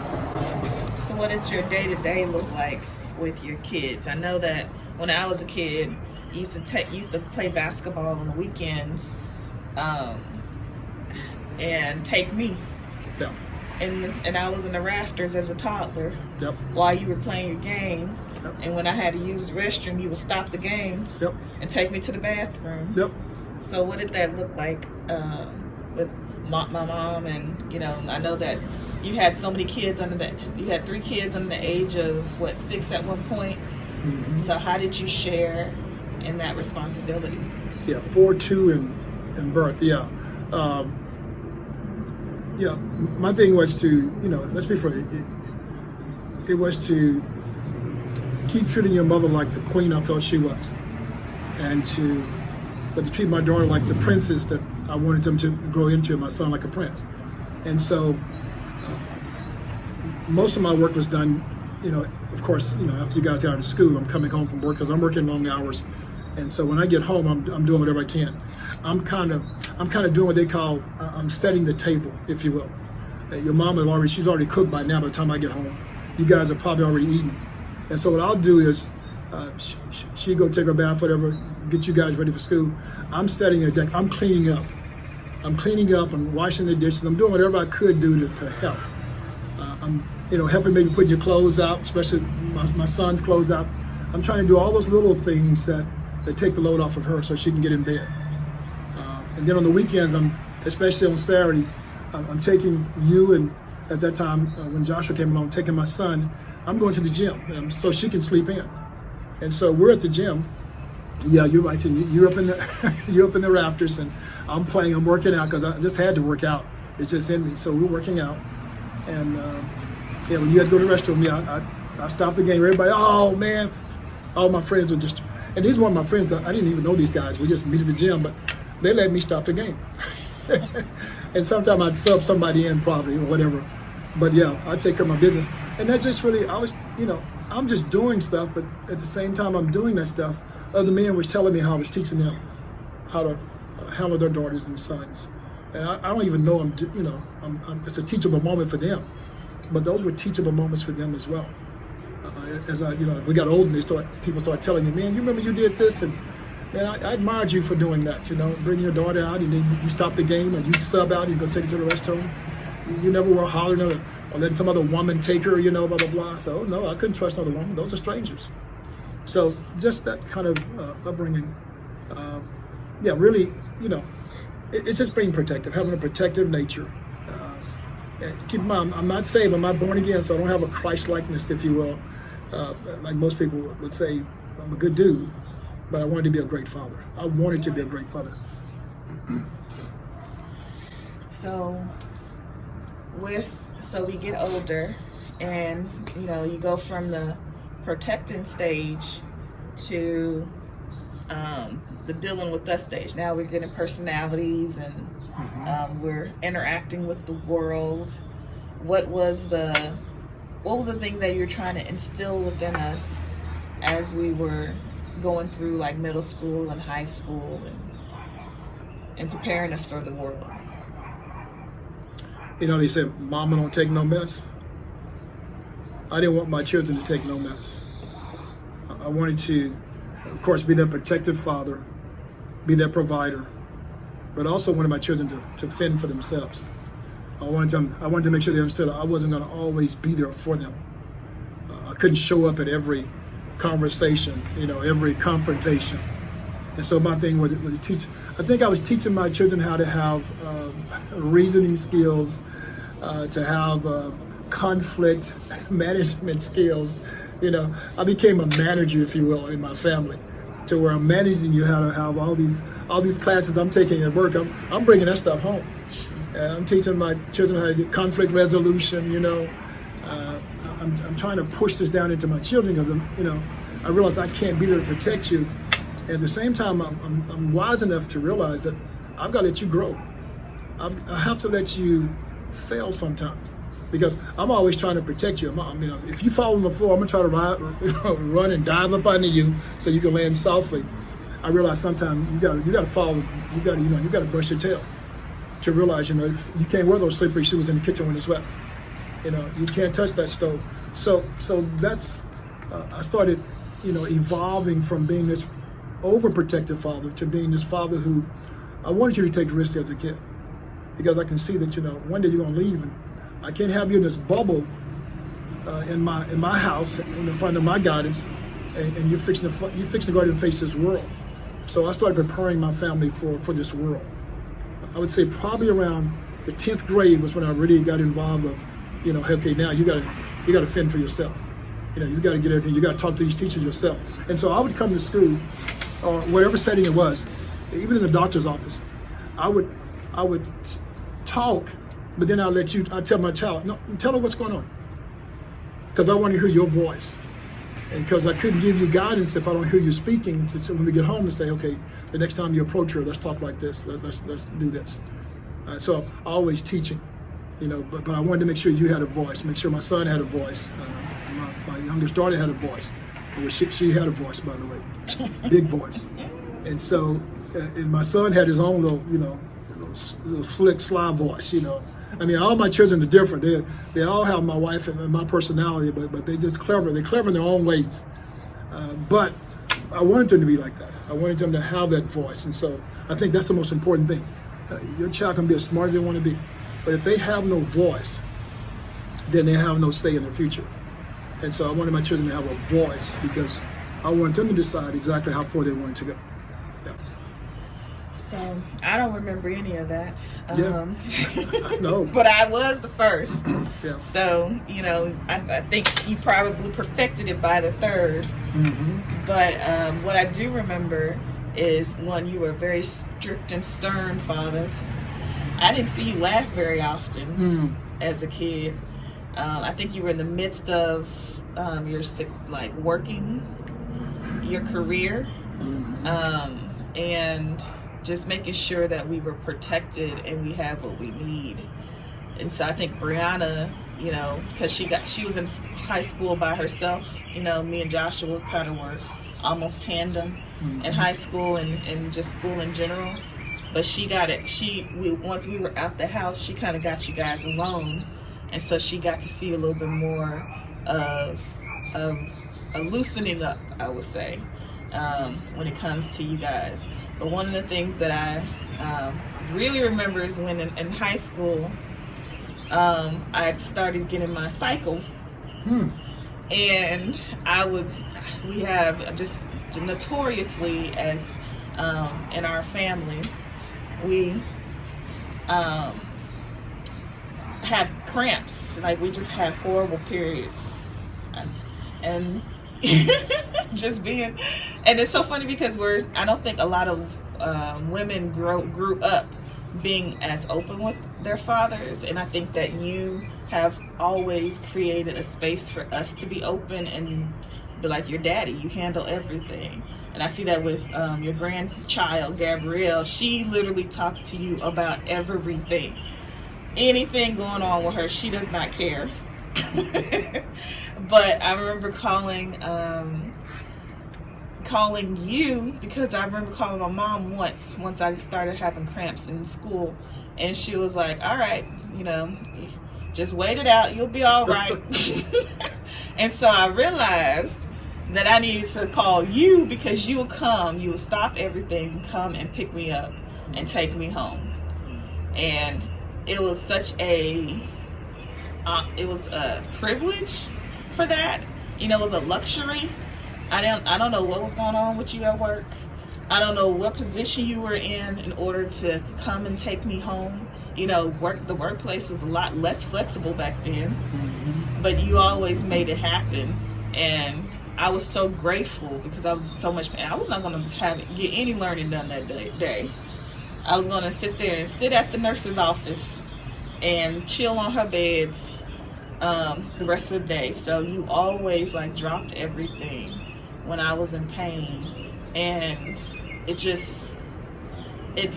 So what does your day-to-day look like with your kids? I know that when I was a kid, you used to play basketball on the weekends, and take me. Yeah. And I was in the rafters as a toddler. Yep. While you were playing your game. Yep. And when I had to use the restroom, you would stop the game. Yep. And take me to the bathroom. Yep. So what did that look like with my mom? And I know that you had so many kids you had 3 kids under the age of 6 at one point. Mm-hmm. So how did you share in that responsibility? Yeah, 4, 2, and birth. Yeah. My thing was to, let's be frank, it was to keep treating your mother like the queen I felt she was, and to treat my daughter like the princess that I wanted them to grow into, and my son like a prince. And so most of my work was done, of course, after you guys got out of school, I'm coming home from work because I'm working long hours. And so when I get home, I'm doing whatever I can. I'm kind of doing what they call, I'm setting the table, if you will. Your mom she's already cooked by now. By the time I get home, you guys are probably already eating. And so what I'll do is, she go take her bath, whatever, get you guys ready for school. I'm setting a deck. I'm cleaning up. I'm washing the dishes. I'm doing whatever I could do to help. I'm, helping maybe putting your clothes out, especially my son's clothes out. I'm trying to do all those little things that take the load off of her so she can get in bed. And then on the weekends, especially on Saturday, I'm taking you, and at that time, when Joshua came along, taking my son, I'm going to the gym so she can sleep in. And so we're at the gym. Yeah, you're right. You're up in the rafters, and I'm working out because I just had to work out. It's just in me. So we're working out. And when you had to go to the restroom, I stopped the game. Everybody, oh man, all my friends were just, and these were my friends. I didn't even know these guys. We just meet at the gym, but they let me stop the game. And sometimes I'd sub somebody in probably or whatever. But yeah, I take care of my business. And that's just really, I'm just doing stuff, but at the same time I'm doing that stuff, other men was telling me how I was teaching them how to handle their daughters and sons. And I don't even know it's a teachable moment for them. But those were teachable moments for them as well. As we got old and people started telling me, man, you remember you did this? And man, I admired you for doing that, bringing your daughter out, and then you stop the game, and you sub out, you go take her to the restroom. You never were hollering or letting some other woman take her, blah, blah, blah. So, no, I couldn't trust another woman. Those are strangers. So just that kind of upbringing yeah, really, it's just being protective, having a protective nature. And keep in mind, I'm not saved, I'm not born again, so I don't have a Christ likeness, if you will. Like most people would say, I'm a good dude, but I wanted to be a great father. I wanted to be a great father. So we get older, and you go from the protecting stage to the dealing with us stage. Now we're getting personalities, and we're interacting with the world. What was the thing that you're trying to instill within us as we were going through like middle school and high school and preparing us for the world? They said, "Mama don't take no mess." I didn't want my children to take no mess. I wanted to, of course, be their protective father, be their provider, but also wanted my children to fend for themselves. I wanted to make sure they understood I wasn't going to always be there for them. I couldn't show up at every conversation, every confrontation. And so my thing was to teach. I think I was teaching my children how to have reasoning skills, to have conflict management skills. I became a manager, if you will, in my family, to where I'm managing you how to have all these classes I'm taking at work. I'm bringing that stuff home. I'm teaching my children how to do conflict resolution. I'm trying to push this down into my children because I realize I can't be there to protect you. At the same time, I'm wise enough to realize that I've got to let you grow. I have to let you fail sometimes, because I'm always trying to protect you. If you fall on the floor, I'm gonna try to run and dive up under you so you can land softly. I realize sometimes you gotta fall. You gotta brush your tail to realize you can't wear those slippery shoes in the kitchen when it's wet. You can't touch that stove. So that's I started evolving from being this overprotective father to being this father who I wanted you to take risks as a kid, because I can see that one day you're gonna leave, and I can't have you in this bubble in my house under my guidance, and you're fixing to go out and face this world. So I started preparing my family for this world. I would say probably around the 10th grade was when I really got involved of, okay, now you gotta fend for yourself. You gotta get everything. You gotta talk to these teachers yourself. And so I would come to school, or whatever setting it was, even in the doctor's office, I would talk, but then I'd tell my child, no, tell her what's going on, because I want to hear your voice, and because I couldn't give you guidance if I don't hear you speaking. So when we get home, to say, okay, the next time you approach her, let's talk like this. Let's do this. So I'm always teaching, but I wanted to make sure you had a voice. Make sure my son had a voice. My youngest daughter had a voice. She had a voice, by the way, big voice. And so, and my son had his own little slick, sly voice. All my children are different. They all have my wife and my personality, but they're just clever. They're clever in their own ways. But I wanted them to be like that. I wanted them to have that voice. And so I think that's the most important thing. Your child can be as smart as they want to be, but if they have no voice, then they have no say in their future. And so I wanted my children to have a voice, because I wanted them to decide exactly how far they wanted to go. Yeah. So I don't remember any of that. No. But I was the first. Yeah. So, I think you probably perfected it by the third. Mm-hmm. But what I do remember is, one, you were a very strict and stern father. I didn't see you laugh very often as a kid. I think you were in the midst of your working your career, and just making sure that we were protected and we have what we need. And so I think Brianna, because she was in high school by herself. Me and Joshua kind of were almost tandem in high school and just school in general. But she got it. Once we were out the house, she kind of got you guys alone. And so she got to see a little bit more of a loosening up, I would say, when it comes to you guys. But one of the things that I really remember is when in high school, I started getting my cycle. And we have just notoriously as in our family, we have cramps. Like, we just have horrible periods. And just being, and it's so funny because I don't think a lot of women grew up being as open with their fathers, and I think that you have always created a space for us to be open and be like your daddy. You handle everything, and I see that with your grandchild Gabrielle. She literally talks to you about everything, anything going on with her. She does not care. But I remember calling you because I remember calling my mom once I started having cramps in school, and she was like, all right, just wait it out, you'll be all right. And so I realized that I needed to call you because you would stop everything, come and pick me up and take me home. And it was such a privilege for that. It was a luxury. I don't know what was going on with you at work. I don't know what position you were in order to come and take me home. The workplace was a lot less flexible back then, but you always made it happen. And I was so grateful because I was in so much pain. I was not going to get any learning done that day. I was going to sit at the nurse's office and chill on her beds the rest of the day. So you always dropped everything when I was in pain, and it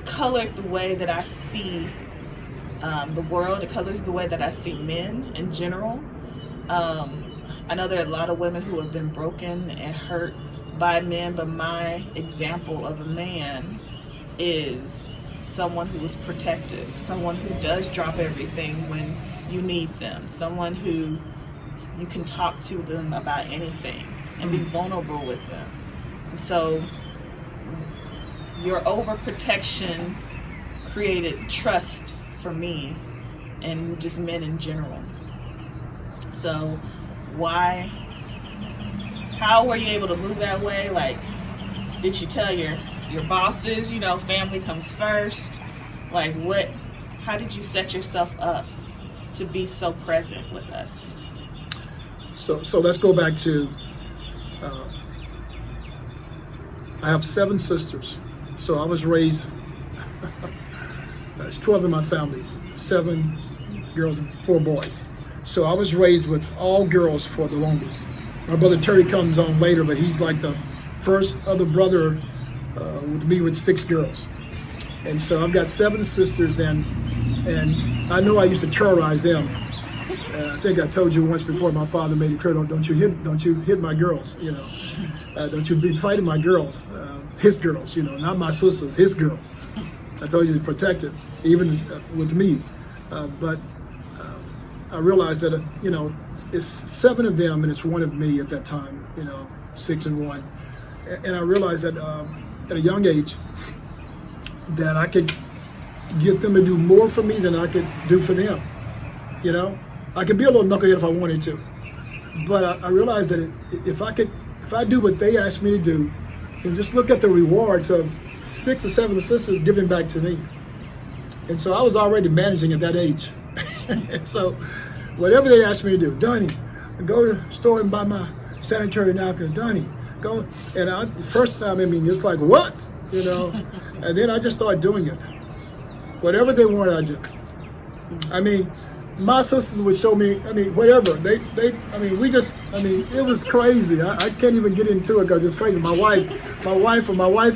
colored the way that I see the world. It colors the way that I see men in general. I know there are a lot of women who have been broken and hurt by men, but my example of a man is someone who is protective, someone who does drop everything when you need them, someone who you can talk to them about anything and be vulnerable with them. And so your overprotection created trust for me and just men in general. So how were you able to move that way? Did you tell your bosses, family comes first? How did you set yourself up to be so present with us? So let's go back to, I have 7 sisters. So I was raised, there's 12 in my family, 7 girls and 4 boys. So I was raised with all girls for the longest. My brother Terry comes on later, but he's like the first other brother with me with 6 girls. And so I've got 7 sisters, and I know I used to terrorize them. I think I told you once before, my father made it clear, don't you hit my girls, don't you be fighting my girls, his girls, not my sisters, his girls. I told you to protect it, even with me. But I realized that, it's 7 of them and it's 1 of me at that time, 6 and 1. And I realized that at a young age that I could get them to do more for me than I could do for them. I could be a little knucklehead if I wanted to, but I realized that if I do what they asked me to do, and just look at the rewards of 6 or 7 sisters giving back to me. And so I was already managing at that age. And so whatever they asked me to do, Donnie, go to the store and buy my sanitary napkin. Donnie, go. And first time, it's like, what? And then I just started doing it. Whatever they wanted, I do. My sisters would show me, whatever. It was crazy. I can't even get into it because it's crazy. My wife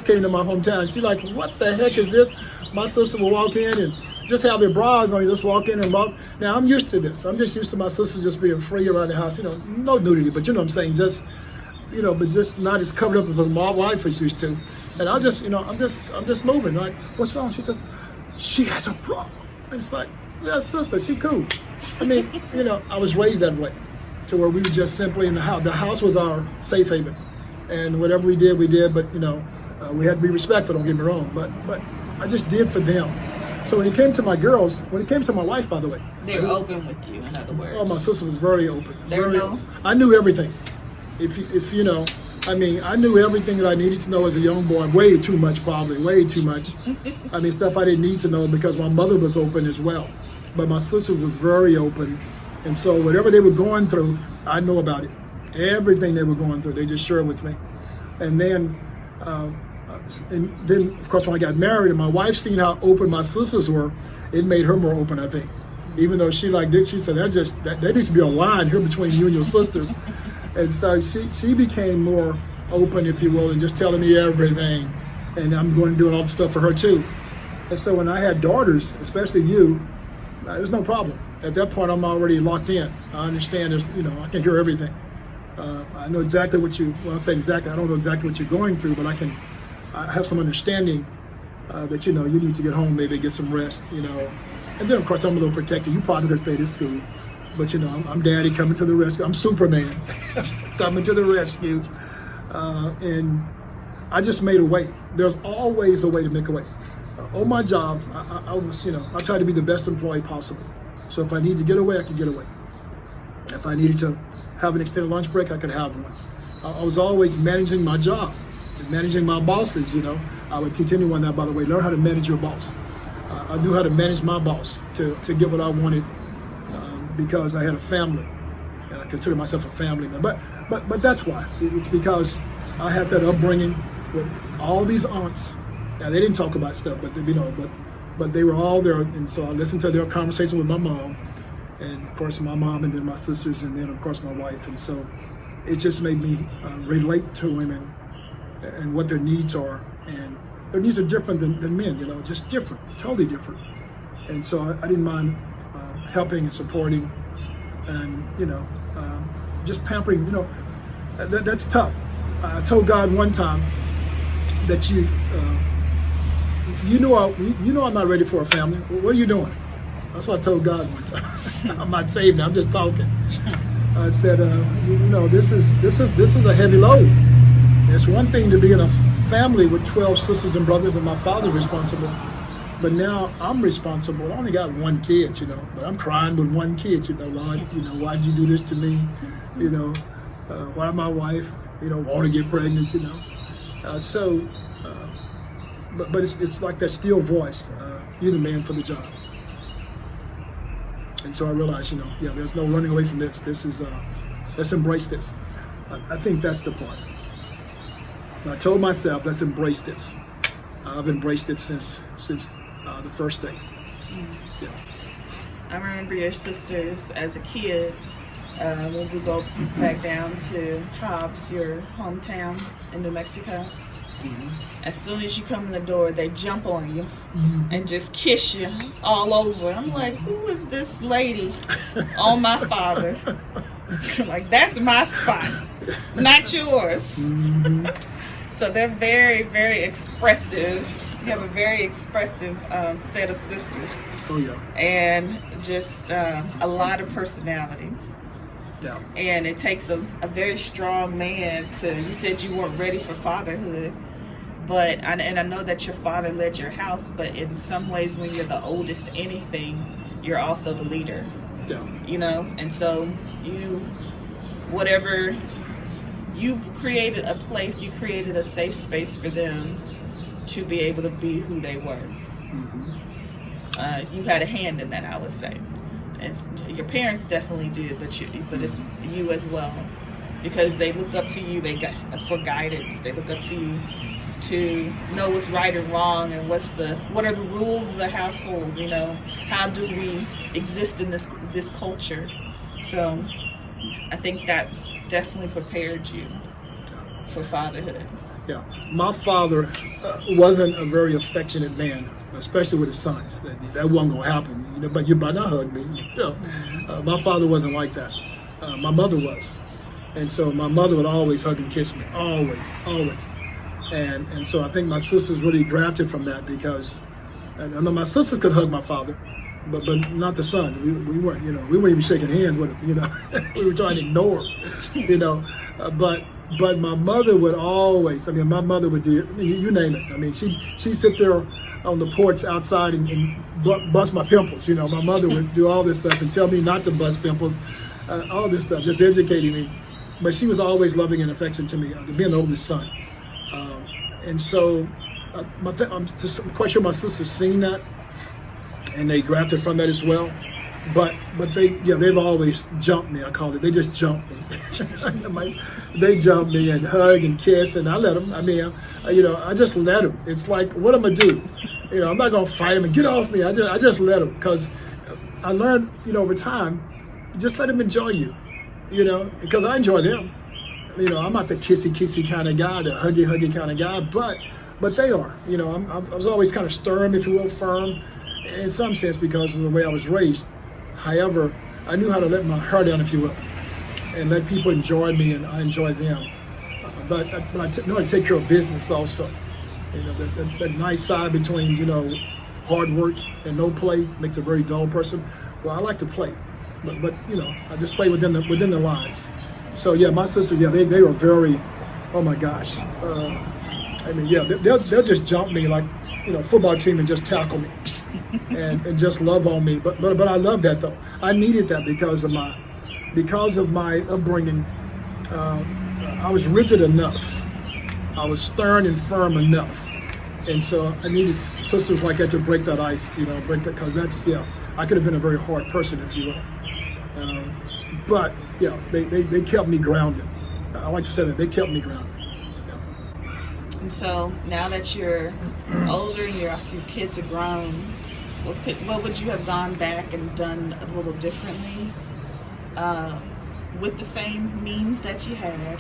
came to my hometown. She's like, what the heck is this? My sister would walk in and just have their bras on, just walk in and walk. Now, I'm used to this. I'm just used to my sisters just being free around the house. No nudity, but what I'm saying, just, but just not as covered up as my wife was used to. And I'm just moving, right? What's wrong? She says, she has a bra. And it's like, yeah, sister, she cool. I was raised that way, to where we were just simply in the house. The house was our safe haven. And whatever we did, but, we had to be respectful, don't get me wrong. But I just did for them. So when it came to my girls, when it came to my wife, by the way. They were open with you, in other words. Oh, my sister was very open. I knew everything. If I mean, I knew everything that I needed to know as a young boy, way too much probably, way too much. I mean, stuff I didn't need to know because my mother was open as well. But my sisters were very open. And so whatever they were going through, I know about it. Everything they were going through, they just shared with me. And then, of course, when I got married and my wife seen how open my sisters were, it made her more open, I think. Even though she liked it, she said, there needs to be a line here between you and your sisters. And so she became more open, if you will, and just telling me everything. And I'm going to do all the stuff for her too. And so when I had daughters, especially you, there's no problem. At that point, I'm already locked in. I understand I can hear everything. I know exactly when I say exactly, I don't know exactly what you're going through, but I have some understanding that, you need to get home, maybe get some rest, And then, of course, I'm a little protected. You probably could stay to school. But, I'm daddy coming to the rescue. I'm Superman coming to the rescue. And I just made a way. There's always a way to make a way. On my job, I was, I tried to be the best employee possible. So if I need to get away, I could get away. If I needed to have an extended lunch break, I could have one. I was always managing my job, managing my bosses, I would teach anyone that, by the way, learn how to manage your boss. I knew how to manage my boss to get what I wanted because I had a family, and I consider myself a family man. But that's why. It's because I had that upbringing with all these aunts. Now, they didn't talk about stuff, but they were all there, and so I listened to their conversation with my mom, and of course my mom, and then my sisters, and then of course my wife, and so it just made me relate to women and what their needs are, and their needs are different than men, just different, totally different, and so I didn't mind helping and supporting, and just pampering. That's tough. I told God one time that I'm not ready for a family. What are you doing? That's what I told God one time. I'm not saved now. I'm just talking. I said, this is a heavy load. It's one thing to be in a family with 12 sisters and brothers, and my father's responsible. But now I'm responsible. I only got one kid, but I'm crying with one kid, Lord, why'd you do this to me? Why my wife, want to get pregnant, But it's like that still voice. You're the man for the job. And so I realized, there's no running away from this. Let's embrace this. I think that's the point. And I told myself, let's embrace this. I've embraced it since the first day. Yeah. I remember your sisters as a kid. When we go back down to Hobbs, your hometown in New Mexico. Mm-hmm. As soon as you come in the door, they jump on you and just kiss you all over. I'm like, who is this lady on my father? Like, that's my spot, not yours. Mm-hmm. So they're very, very expressive. You have a very expressive set of sisters. Oh, yeah. And just a lot of personality. Yeah. And it takes a very strong man you said you weren't ready for fatherhood, and I know that your father led your house, but in some ways when you're the oldest anything, you're also the leader. Yeah. And so you created a place, you created a safe space for them to be able to be who they were. Mm-hmm. You had a hand in that, I would say. And your parents definitely did, but it's you as well, because they look up to you. For guidance. They look up to you to know what's right and wrong, and what are the rules of the household. How do we exist in this culture? So, I think that definitely prepared you for fatherhood. Yeah, my father wasn't a very affectionate man, especially with his sons. That wasn't gonna happen, but you better not hug me. My father wasn't like that. My mother was, and so my mother would always hug and kiss me, always. And so I think my sisters really grafted from that, because I know my sisters could hug my father, but not the son. We weren't, we weren't even shaking hands with him. We were trying to ignore him, But my mother would always, my mother would do, you name it. She'd sit there on the porch outside and bust my pimples. My mother would do all this stuff and tell me not to bust pimples, all this stuff, just educating me. but she was always loving and affectionate to me, being the oldest son. And so I'm quite sure my sister's seen that, and they grafted from that as well. But they've always jumped me. I call it. They just jumped me. They jumped me and hug and kiss, and I let them. I mean, I just let them. It's like, what am I gonna do? I'm not gonna fight them and get off me. I just let them, because I learned, over time, just let them enjoy you. Because I enjoy them. I'm not the kissy kind of guy, the huggy kind of guy, but they are. I was always kind of stern, if you will, firm, in some sense, because of the way I was raised. However, I knew how to let my hair down, if you will, and let people enjoy me, and I enjoy them. But I know how to take care of business also. That nice side between, hard work and no play makes a very dull person. Well, I like to play, but I just play within the lines. So yeah, my sister, they were very, oh my gosh. They'll just jump me like, football team and just tackle me and just love on me. But I love that though. I needed that because of my upbringing. I was rigid enough. I was stern and firm enough. And so I needed sisters like that to break that ice, because I could have been a very hard person, if you will. But they kept me grounded. I like to say that they kept me grounded. And so now that you're older and your kids are grown, what would you have gone back and done a little differently with the same means that you had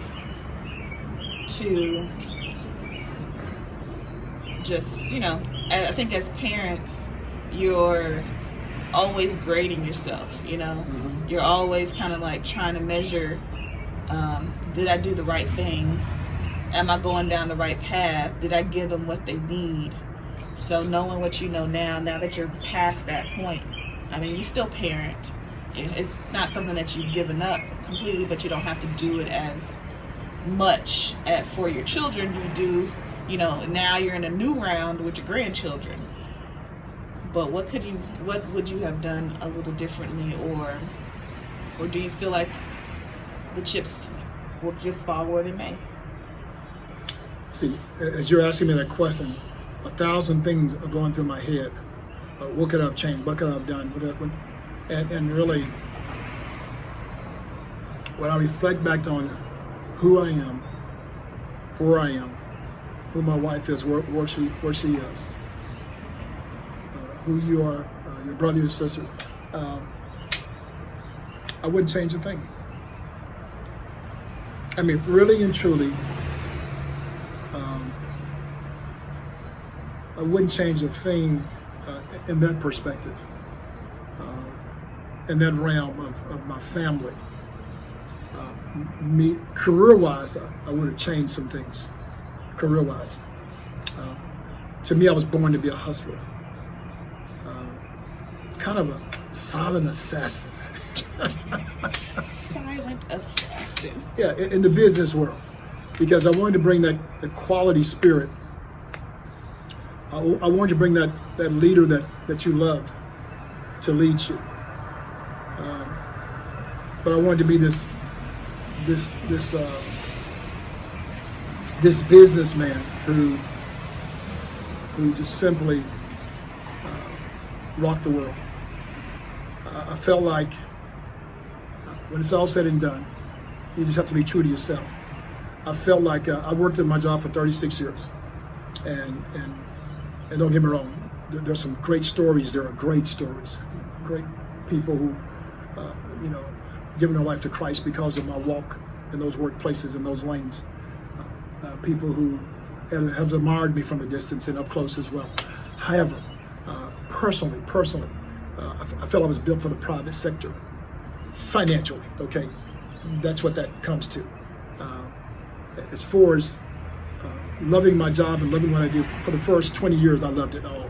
to just, I think as parents, you're always grading yourself, Mm-hmm. You're always kind of like trying to measure, did I do the right thing? Am I going down the right path? Did I give them what they need? So knowing what you know now that you're past that point, you still parent. It's not something that you've given up completely, but you don't have to do it as much for your children. You do, now you're in a new round with your grandchildren. But what would you have done a little differently, or do you feel like the chips will just fall where they may? See, as you're asking me that question, 1,000 things are going through my head. What could I have changed? What could I have done? And really, when I reflect back on who I am, where I am, who my wife is, where she is, who you are, your brother, your sister, I wouldn't change a thing. Really and truly, I wouldn't change a thing in that perspective, in that realm of my family. Me, career-wise, I would have changed some things, career-wise. To me, I was born to be a hustler. Kind of a silent assassin. Silent assassin. Yeah, in the business world, because I wanted to bring that quality spirit. I wanted to bring that leader that you love to lead you. But I wanted to be this businessman who just simply rocked the world. I felt like when it's all said and done, you just have to be true to yourself. I felt like I worked at my job for 36 years, and don't get me wrong, there's some great stories. There are great stories, great people who, given their life to Christ because of my walk in those workplaces, in those lanes. People who have admired me from a distance and up close as well. However, personally, I felt I was built for the private sector, financially. Okay, that's what that comes to. As far as loving my job and loving what I do, for the first 20 years, I loved it all.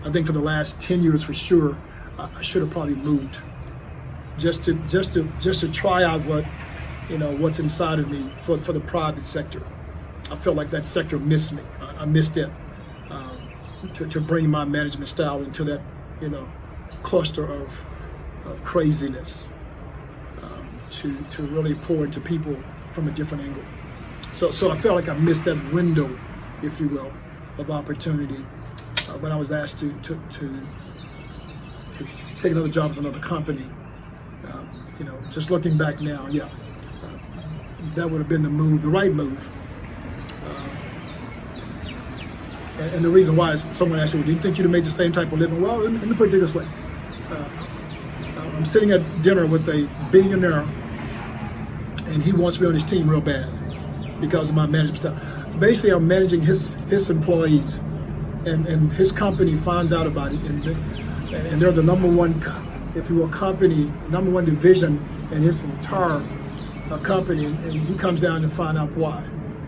I think for the last 10 years, for sure, I should have probably moved, just to try out what's inside of me for the private sector. I felt like that sector missed me. I missed it. To bring my management style into that, cluster of craziness. To really pour into people from a different angle. So I felt like I missed that window, if you will, of opportunity when I was asked to take another job with another company. Just looking back now, that would have been the right move. And the reason why is someone asked me, do you think you'd have made the same type of living? Well, let me put it this way. I'm sitting at dinner with a billionaire, and he wants me on his team real bad because of my management style. Basically, I'm managing his employees, and his company finds out about it, and they're the number one, if you will, company, number one division in his entire company, and he comes down to find out why.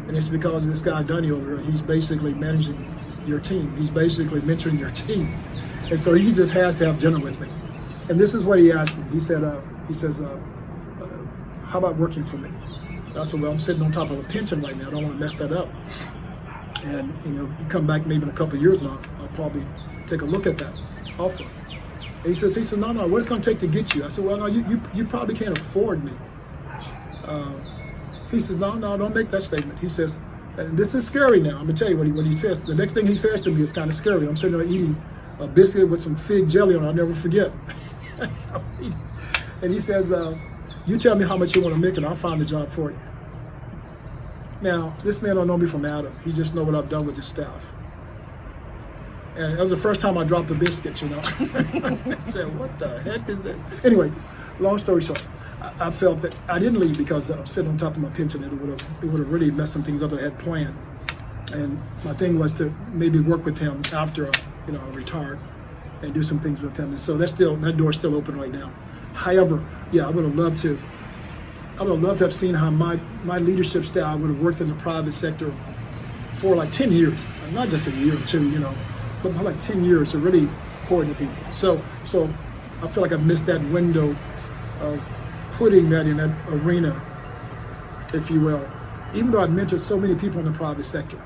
And it's because of this guy, Donnie, over here. He's basically managing your team. He's basically mentoring your team. And so he just has to have dinner with me. And this is what he asked me. He says, how about working for me? I said, well, I'm sitting on top of a pension right now. I don't want to mess that up. And, you come back maybe in a couple of years and I'll probably take a look at that offer. And he says, no, what it's going to take to get you? I said, well, no, you probably can't afford me. He says, no, don't make that statement. He says, and this is scary now. I'm going to tell you what he says. The next thing he says to me is kind of scary. I'm sitting there eating a biscuit with some fig jelly on it. I'll never forget. And he says, you tell me how much you want to make and I'll find a job for you. Now, this man don't know me from Adam. He just know what I've done with his staff. And that was the first time I dropped a biscuit, I said, what the heck is this? Anyway, long story short, I felt that I didn't leave because I was sitting on top of my pension, and it would have really messed some things up that I had planned. And my thing was to maybe work with him after I retired and do some things with him. And so that door's still open right now. However, I would have loved to have seen how my leadership style would have worked in the private sector for like 10 years, not just a year or two, but for like 10 years to really pour into people. So I feel like I missed that window of putting that in that arena, if you will, even though I've mentored so many people in the private sector.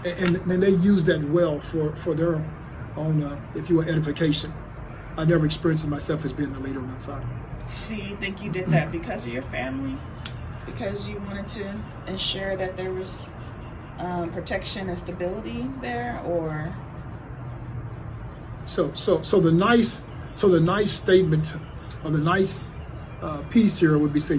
And they use that well for their own, if you will, edification. I never experienced myself as being the leader on that side. Do you think you did that because of your family? Because you wanted to ensure that there was protection and stability there, or? So the nice statement, or the nice piece here would be say,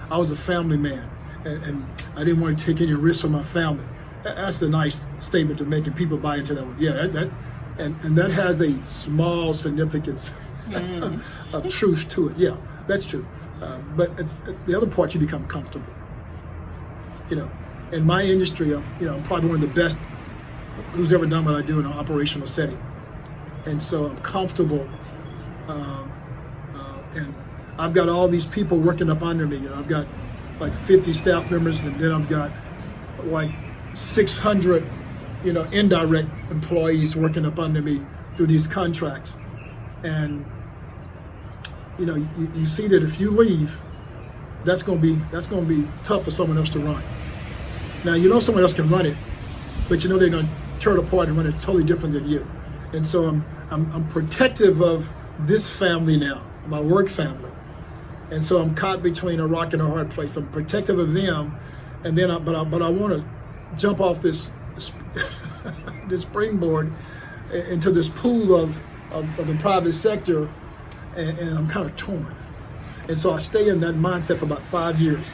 I was a family man, and I didn't want to take any risks for my family. That's the nice statement to make, and people buy into that one. And that has a small significance of truth to it. Yeah, that's true. But the other part, you become comfortable. In my industry, I'm probably one of the best who's ever done what I do in an operational setting. And so I'm comfortable, and I've got all these people working up under me. I've got like 50 staff members, and then I've got like 600, indirect employees working up under me through these contracts. And you see that if you leave, that's going to be tough for someone else to run. Now someone else can run it, but they're going to tear it apart and run it totally different than you. And so I'm protective of this family now, my work family. And so I'm caught between a rock and a hard place. I'm protective of them, and then but I want to jump off this this springboard into this pool of the private sector, and I'm kind of torn. And so I stay in that mindset for about 5 years.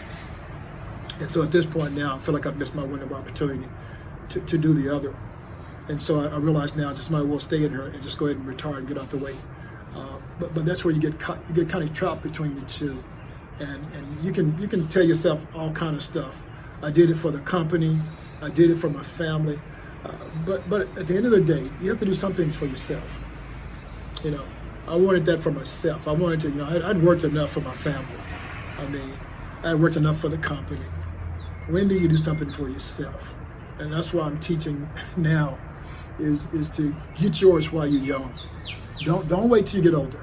And so at this point now, I feel like I've missed my window of opportunity to do the other. And so I realize now I just might as well stay in here and just go ahead and retire and get out the way. But that's where you get kind of trapped between the two, and you can tell yourself all kind of stuff. I did it for the company, I did it for my family, but at the end of the day, you have to do some things for yourself. I wanted that for myself. I wanted to, I'd worked enough for my family. I worked enough for the company. When do you do something for yourself? And that's why I'm teaching now, is to get yours while you're young. Don't wait till you get older.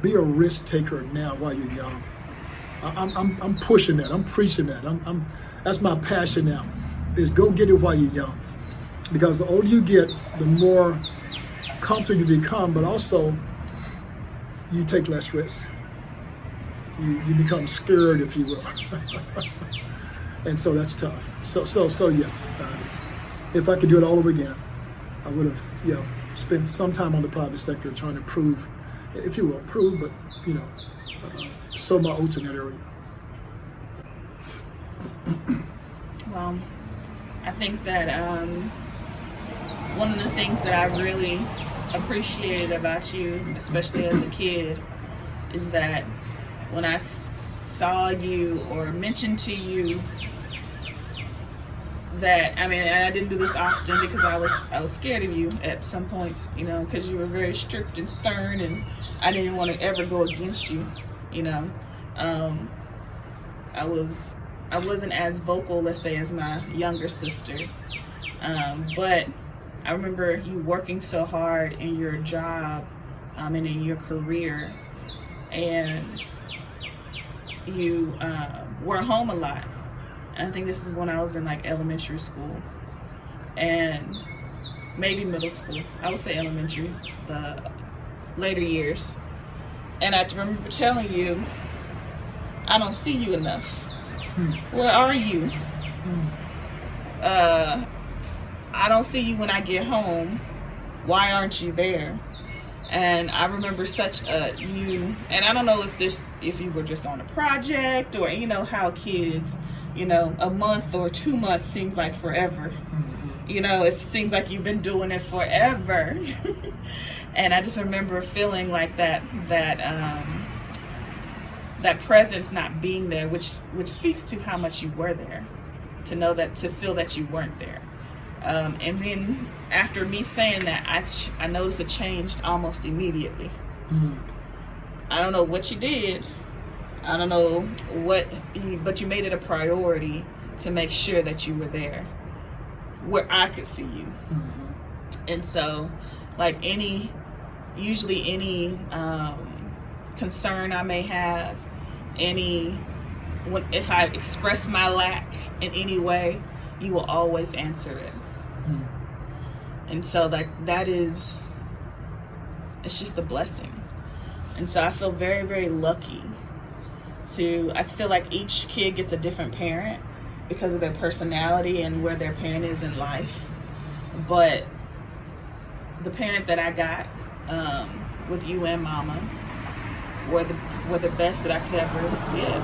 Be a risk taker now while you're young. I'm pushing that. I'm preaching that. That's my passion now, is go get it while you're young. Because the older you get, the more comfortable you become, but also you take less risks. You become scared, if you will. And so that's tough. So yeah. If I could do it all over again, I would have, spent some time on the private sector trying to prove, if you will, but, sow my oats in that area. Well, I think that one of the things that I really appreciated about you, especially as a kid, is that when I saw you or mentioned to you that, and I didn't do this often because I was scared of you at some points, because you were very strict and stern, and I didn't want to ever go against you, I wasn't as vocal, let's say, as my younger sister, but I remember you working so hard in your job and in your career, and you were home a lot. And I think this is when I was in like elementary school and maybe middle school. I would say elementary, the later years. And I remember telling you, I don't see you enough. Where are you? I don't see you when I get home. Why aren't you there? And I remember such you, and I don't know if you were just on a project or how kids, a month or 2 months seems like forever. It seems like you've been doing it forever. And I just remember feeling like that presence not being there, which speaks to how much you were there, to feel that you weren't there. And then after me saying that, I noticed it changed almost immediately. I don't know what you did. I don't know but you made it a priority to make sure that you were there where I could see you. And so, like usually any concern I may have, if I express my lack in any way, you will always answer it. And so it's just a blessing. And so I feel very, very lucky I feel like each kid gets a different parent because of their personality and where their parent is in life. But the parent that I got with you and Mama were the best that I could ever get.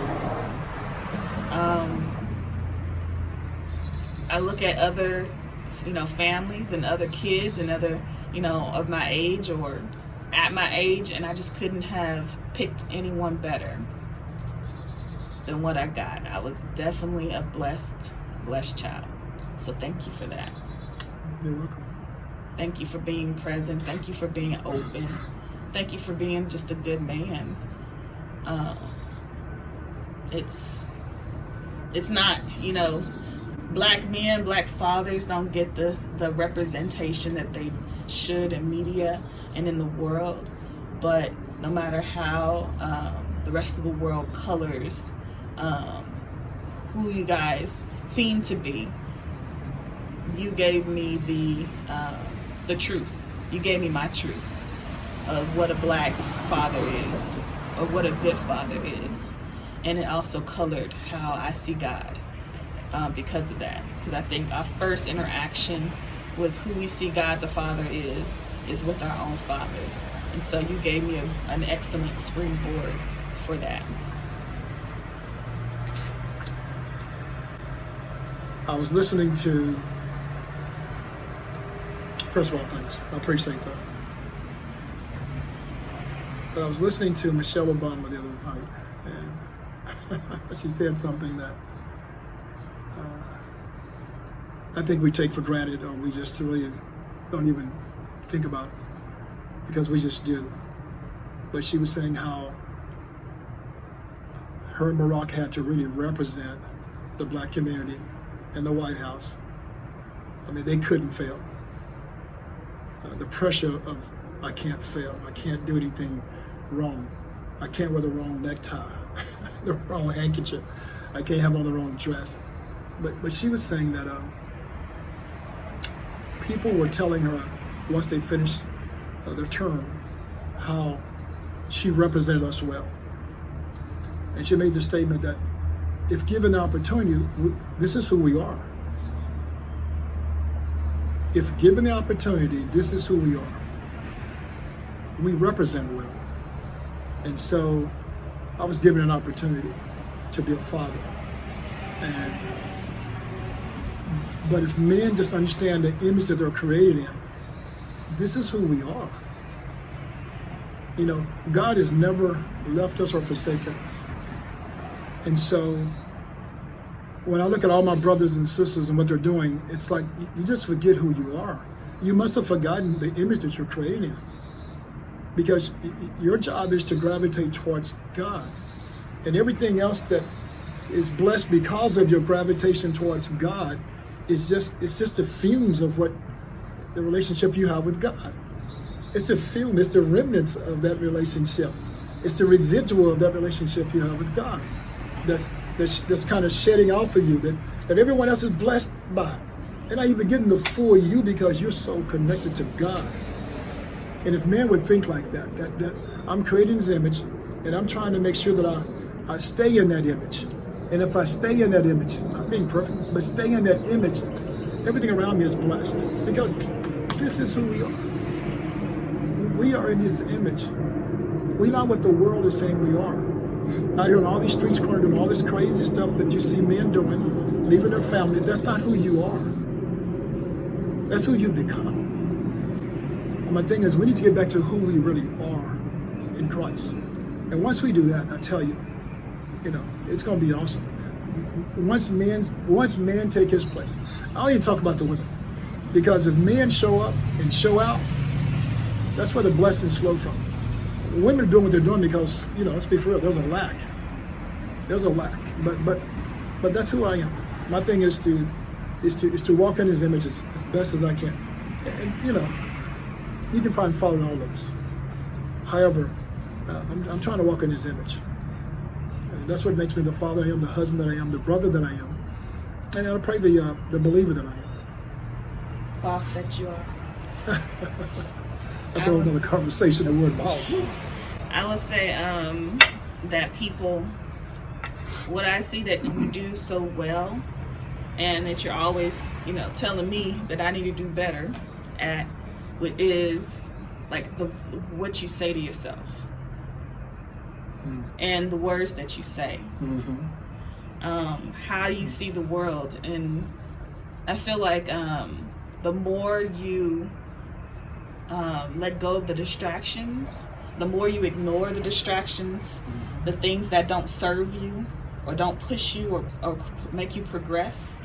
I look at other families and other kids and other of my age or at my age, and I just couldn't have picked anyone better than what I got. I was definitely a blessed child. So thank you for that. You're welcome. Thank you for being present. Thank you for being open. Thank you for being just a good man. It's not, black men, black fathers don't get the representation that they should in media and in the world. But no matter how the rest of the world colors who you guys seem to be, you gave me the truth. You gave me my truth of what a black father is, or what a good father is. And it also colored how I see God because of that. Because I think our first interaction with who we see God the Father is with our own fathers. And so you gave me an excellent springboard for that. I was listening to, first of all, thanks. I appreciate that. But I was listening to Michelle Obama the other night, and she said something that I think we take for granted, or we just really don't even think about, because we just do. But she was saying how her and Barack had to really represent the black community in the White House. I mean, they couldn't fail. The pressure of, I can't fail, I can't do anything wrong, I can't wear the wrong necktie, the wrong handkerchief, I can't have on the wrong dress. But she was saying that people were telling her once they finished their term how she represented us well. And she made the statement that if given the opportunity, this is who we are. If given the opportunity, this is who we are. We represent well. And so I was given an opportunity to be a father. But if men just understand the image that they're created in, this is who we are. You know, God has never left us or forsaken us. And so when I look at all my brothers and sisters and what they're doing, it's like you just forget who you are. You must have forgotten the image that you're created in. Because your job is to gravitate towards God. And everything else that is blessed because of your gravitation towards God it's just the fumes of what the relationship you have with God. It's the fume, it's the remnants of that relationship. It's the residual of that relationship you have with God. That's kind of shedding off of you that everyone else is blessed by. They're not even getting the full you because you're so connected to God. And if man would think like that I'm creating this image and I'm trying to make sure that I stay in that image. And if I stay in that image, not being perfect, but stay in that image, everything around me is blessed. Because this is who we are. We are in his image. We're not what the world is saying we are. Out here on all these streets corners doing all this crazy stuff that you see men doing, leaving their families, that's not who you are. That's who you become. And my thing is, we need to get back to who we really are in Christ. And once we do that, I tell you, it's going to be awesome. Once men take his place. I don't even talk about the women. Because if men show up and show out, that's where the blessings flow from. Women are doing what they're doing because, let's be for real, there's a lack. There's a lack. But that's who I am. My thing is to walk in his image as best as I can. And you can find fault in all of us. However, I'm trying to walk in his image. That's what makes me the father I am, the husband that I am, the brother that I am. And I pray the believer that I am. Boss that you are. That's a whole another conversation, the word boss. I would say that people, what I see that you do so well, and that you're always, telling me that I need to do better at, is like what you say to yourself. And the words that you say, how you see the world. And I feel like the more you let go of the distractions, the more you ignore the distractions, the things that don't serve you or don't push you or make you progress,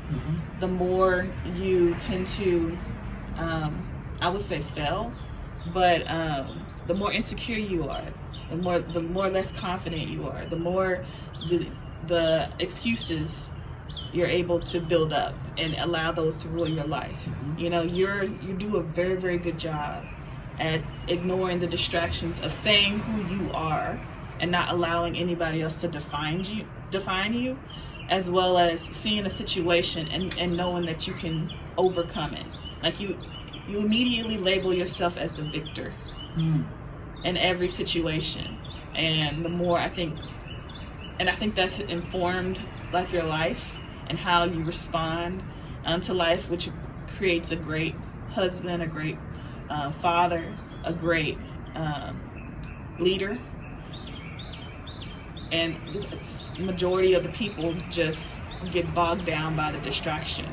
the more you tend to, I would say fail, but the more insecure you are, the more less confident you are, the more the excuses you're able to build up and allow those to rule your life. You do a very, very good job at ignoring the distractions of saying who you are and not allowing anybody else to define you, as well as seeing a situation and knowing that you can overcome it. Like you immediately label yourself as the victor. In every situation. And the more I think that's informed like your life and how you respond to life, which creates a great husband, a great father, a great leader. And the majority of the people just get bogged down by the distraction.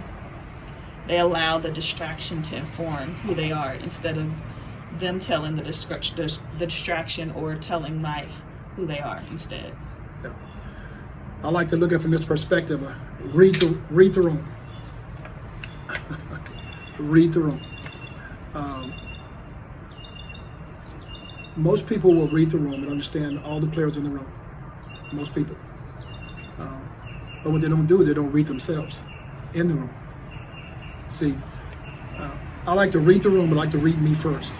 They allow the distraction to inform who they are instead of them telling the distraction or telling life who they are instead. Yeah. I like to look at it from this perspective. Read the room. Read the room. Most people will read the room and understand all the players in the room. Most people. But what they don't do is they don't read themselves in the room. See, I like to read the room, but I like to read me first.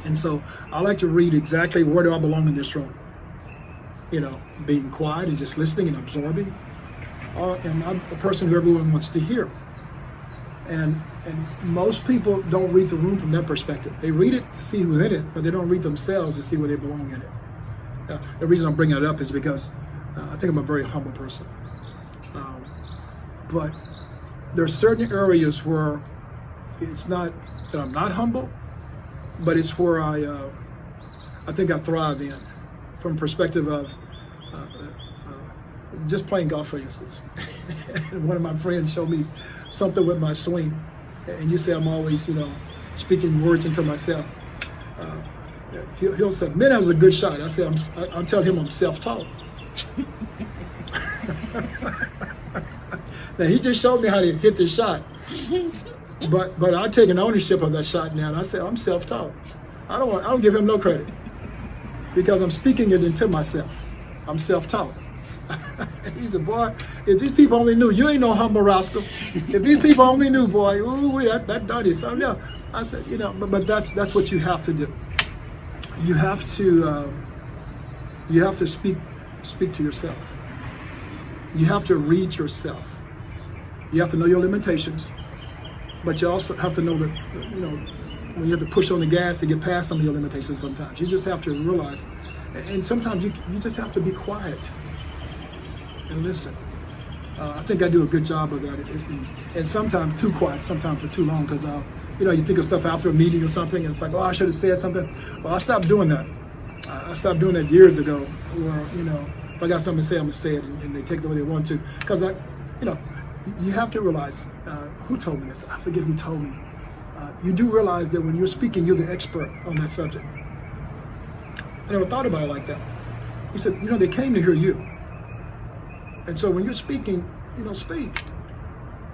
And so I like to read exactly where do I belong in this room. Being quiet and just listening and absorbing. Or am I a person who everyone wants to hear? And most people don't read the room from that perspective. They read it to see who's in it, but they don't read themselves to see where they belong in it. The reason I'm bringing it up is because I think I'm a very humble person. but there are certain areas where it's not that I'm not humble, but it's where I think I thrive in, from perspective of just playing golf, for instance. One of my friends showed me something with my swing, and you say I'm always, speaking words into myself. He'll say, "Man, that was a good shot." I say, I'm telling him I'm self-taught. Now he just showed me how to hit the shot, but I take an ownership of that shot now, and I say I'm self-taught. I don't give him no credit because I'm speaking it into myself. I'm self-taught. He said, "Boy, if these people only knew, you ain't no humble rascal. If these people only knew, boy, ooh, that dirty something else." I said, but that's what you have to do. You have to speak to yourself. You have to read yourself. You have to know your limitations, but you also have to know that, when you have to push on the gas to get past some of your limitations sometimes. You just have to realize, and sometimes you just have to be quiet and listen. I think I do a good job of that, and sometimes too quiet, sometimes for too long, because you think of stuff after a meeting or something, and it's like, oh, I should have said something. Well, I stopped doing that. I stopped doing that years ago, where, if I got something to say, I'm going to say it, and they take it the way they want to. Because, you have to realize, who told me this? I forget who told me. You do realize that when you're speaking, you're the expert on that subject. I never thought about it like that. He said, they came to hear you. And so when you're speaking, speak.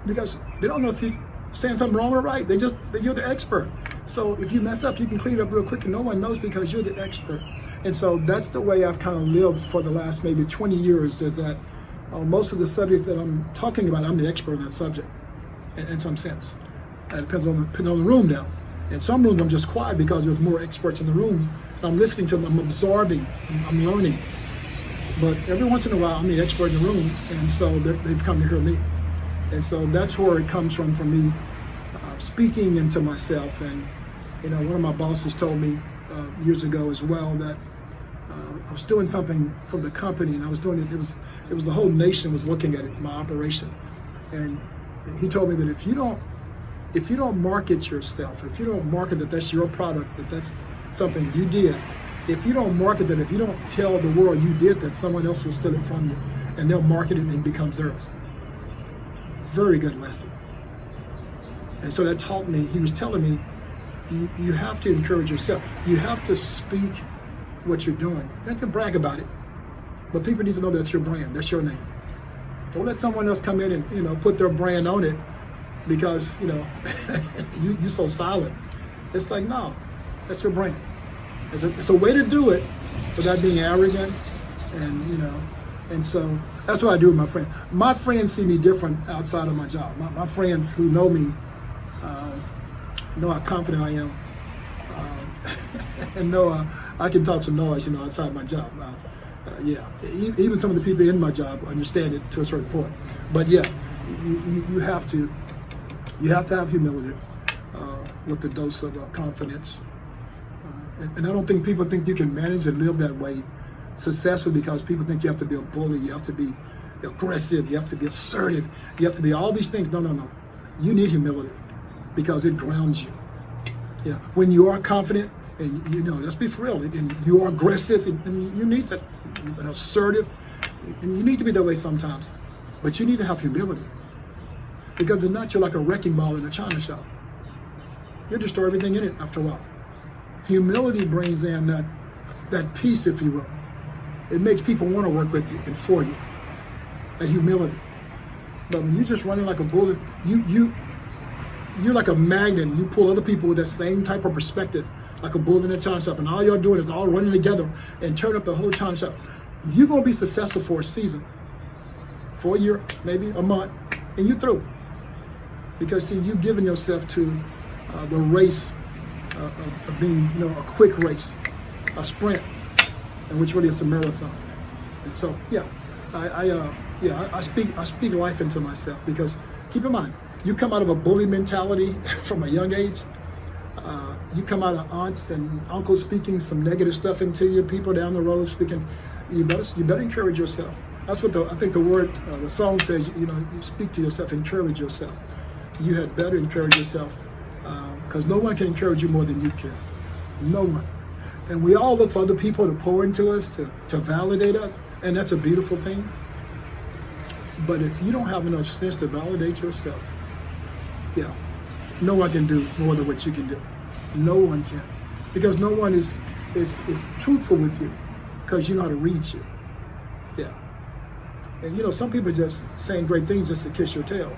Because they don't know if you're saying something wrong or right. You're the expert. So if you mess up, you can clean it up real quick, and no one knows because you're the expert. And so that's the way I've kind of lived for the last maybe 20 years, is that most of the subjects that I'm talking about, I'm the expert on that subject in some sense. And it depends on the room now. In some rooms, I'm just quiet because there's more experts in the room. I'm listening to them, I'm absorbing, I'm learning. But every once in a while, I'm the expert in the room, and so they've come to hear me. And so that's where it comes from for me, speaking into myself. And, one of my bosses told me years ago as well that I was doing something for the company, and I was doing it. It was the whole nation was looking at it, my operation. And he told me that if you don't market yourself, if you don't market that that's your product, that that's something you did, if you don't market that, if you don't tell the world you did that, someone else will steal it from you, and they'll market it and it becomes theirs. Very good lesson. And so that taught me, he was telling me, you have to encourage yourself. You have to speak what you're doing. You have to brag about it. But people need to know that's your brand, that's your name. Don't let someone else come in and, put their brand on it because, you're so silent. It's like, no, that's your brand. It's a way to do it without being arrogant, and so that's what I do with my friends. My friends see me different outside of my job. My friends who know me know how confident I am, and know I can talk some noise, outside my job. Even some of the people in my job understand it to a certain point. But yeah, you have to have humility with the dose of confidence. And I don't think people think you can manage and live that way successfully because people think you have to be a bully, you have to be aggressive, you have to be assertive, you have to be all these things. No. You need humility because it grounds you. When you are confident and, let's be for real, and you are aggressive and you need that, and assertive, and you need to be that way sometimes, but you need to have humility because if not, you're like a wrecking ball in a china shop. You'll destroy everything in it after a while. Humility brings in that peace, if you will. It makes people want to work with you and for you. That humility. But when you're just running like a bullet, you're like a magnet. You pull other people with that same type of perspective, like a bull in a china shop, and all you're doing is all running together and turn up the whole china shop. You're gonna be successful for a season, for a year, maybe a month, and you're through. Because see, you've given yourself to the race of being, a quick race, a sprint, in which really it's a marathon. And so, I speak life into myself because keep in mind, you come out of a bully mentality from a young age. You come out of aunts and uncles speaking some negative stuff into you, people down the road speaking. You better encourage yourself. That's what I think the word, the song says. You know, you speak to yourself, encourage yourself. You had better encourage yourself, because no one can encourage you more than you can. No one. And we all look for other people to pour into us, to validate us, and that's a beautiful thing. But if you don't have enough sense to validate yourself, yeah, no one can do more than what you can do. No one can, because no one is truthful with you, because you know how to read you. Yeah. And you know, some people just saying great things just to kiss your tail.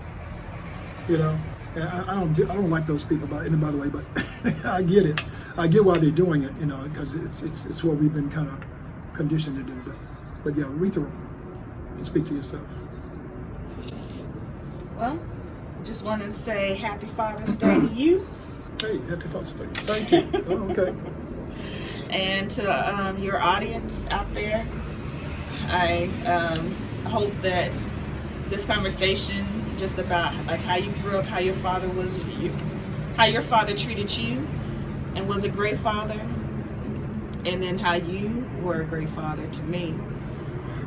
You know, and I don't like those people, by the way, but I get it. I get why they're doing it, you know, because it's what we've been kind of conditioned to do. But yeah, read the room and speak to yourself. Well, just want to say Happy Father's Day to you. Hey, Happy Father's Day. Thank you. Oh, okay. And to your audience out there, I hope that this conversation just about like how you grew up, how your father treated you and was a great father, and then how you were a great father to me.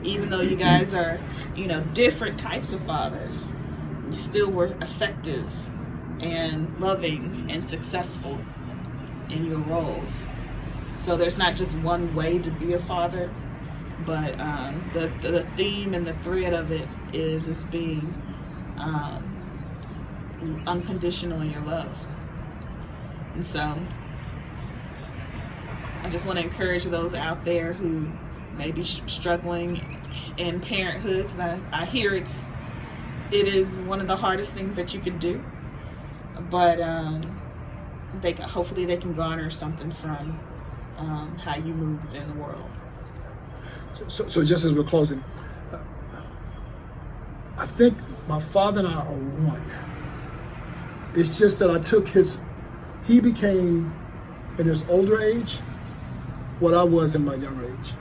Even though you guys are, you know, different types of fathers, you still were effective and loving and successful in your roles. So there's not just one way to be a father, but the theme and the thread of it is being unconditional in your love. And so I just want to encourage those out there who may be struggling in parenthood, because I hear it is one of the hardest things that you can do, but hopefully they can garner something from how you move in the world. So just as we're closing, I think my father and I are one. It's just that I took he became in his older age what I was in my younger age.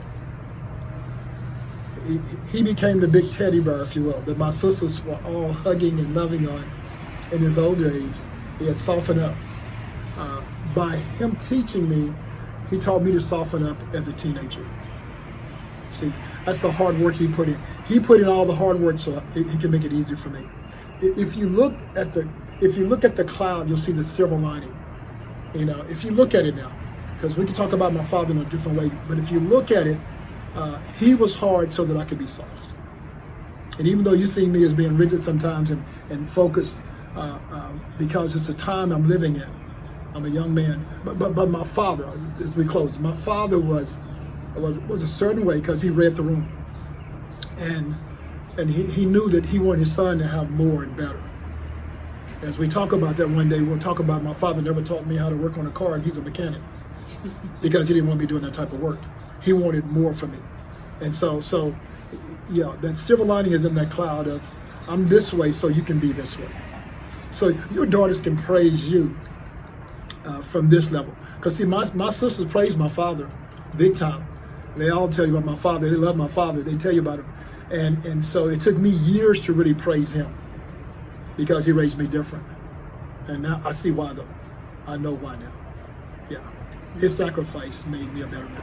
He became the big teddy bear, if you will, that my sisters were all hugging and loving on in his older age. He had softened up. By him teaching me, he taught me to soften up as a teenager. See, that's the hard work he put in. He put in all the hard work so he can make it easier for me. If you look at the cloud, you'll see the silver lining. You know, if you look at it now, because we can talk about my father in a different way, but if you look at it, he was hard so that I could be soft. And even though you see me as being rigid sometimes and focused, because it's a time I'm living in, I'm a young man. But my father, as we close, my father was a certain way because he read the room, and he knew that he wanted his son to have more and better. As we talk about that one day, we'll talk about my father never taught me how to work on a car, and he's a mechanic because he didn't want me doing that type of work. He wanted more from me, and so yeah, that silver lining is in that cloud of I'm this way, so you can be this way. So your daughters can praise you from this level, because see, my sisters praise my father big time. They all tell you about my father. They love my father. They tell you about him. And so it took me years to really praise him because he raised me different. And now I see why, though. I know why now. Yeah. His sacrifice made me a better man.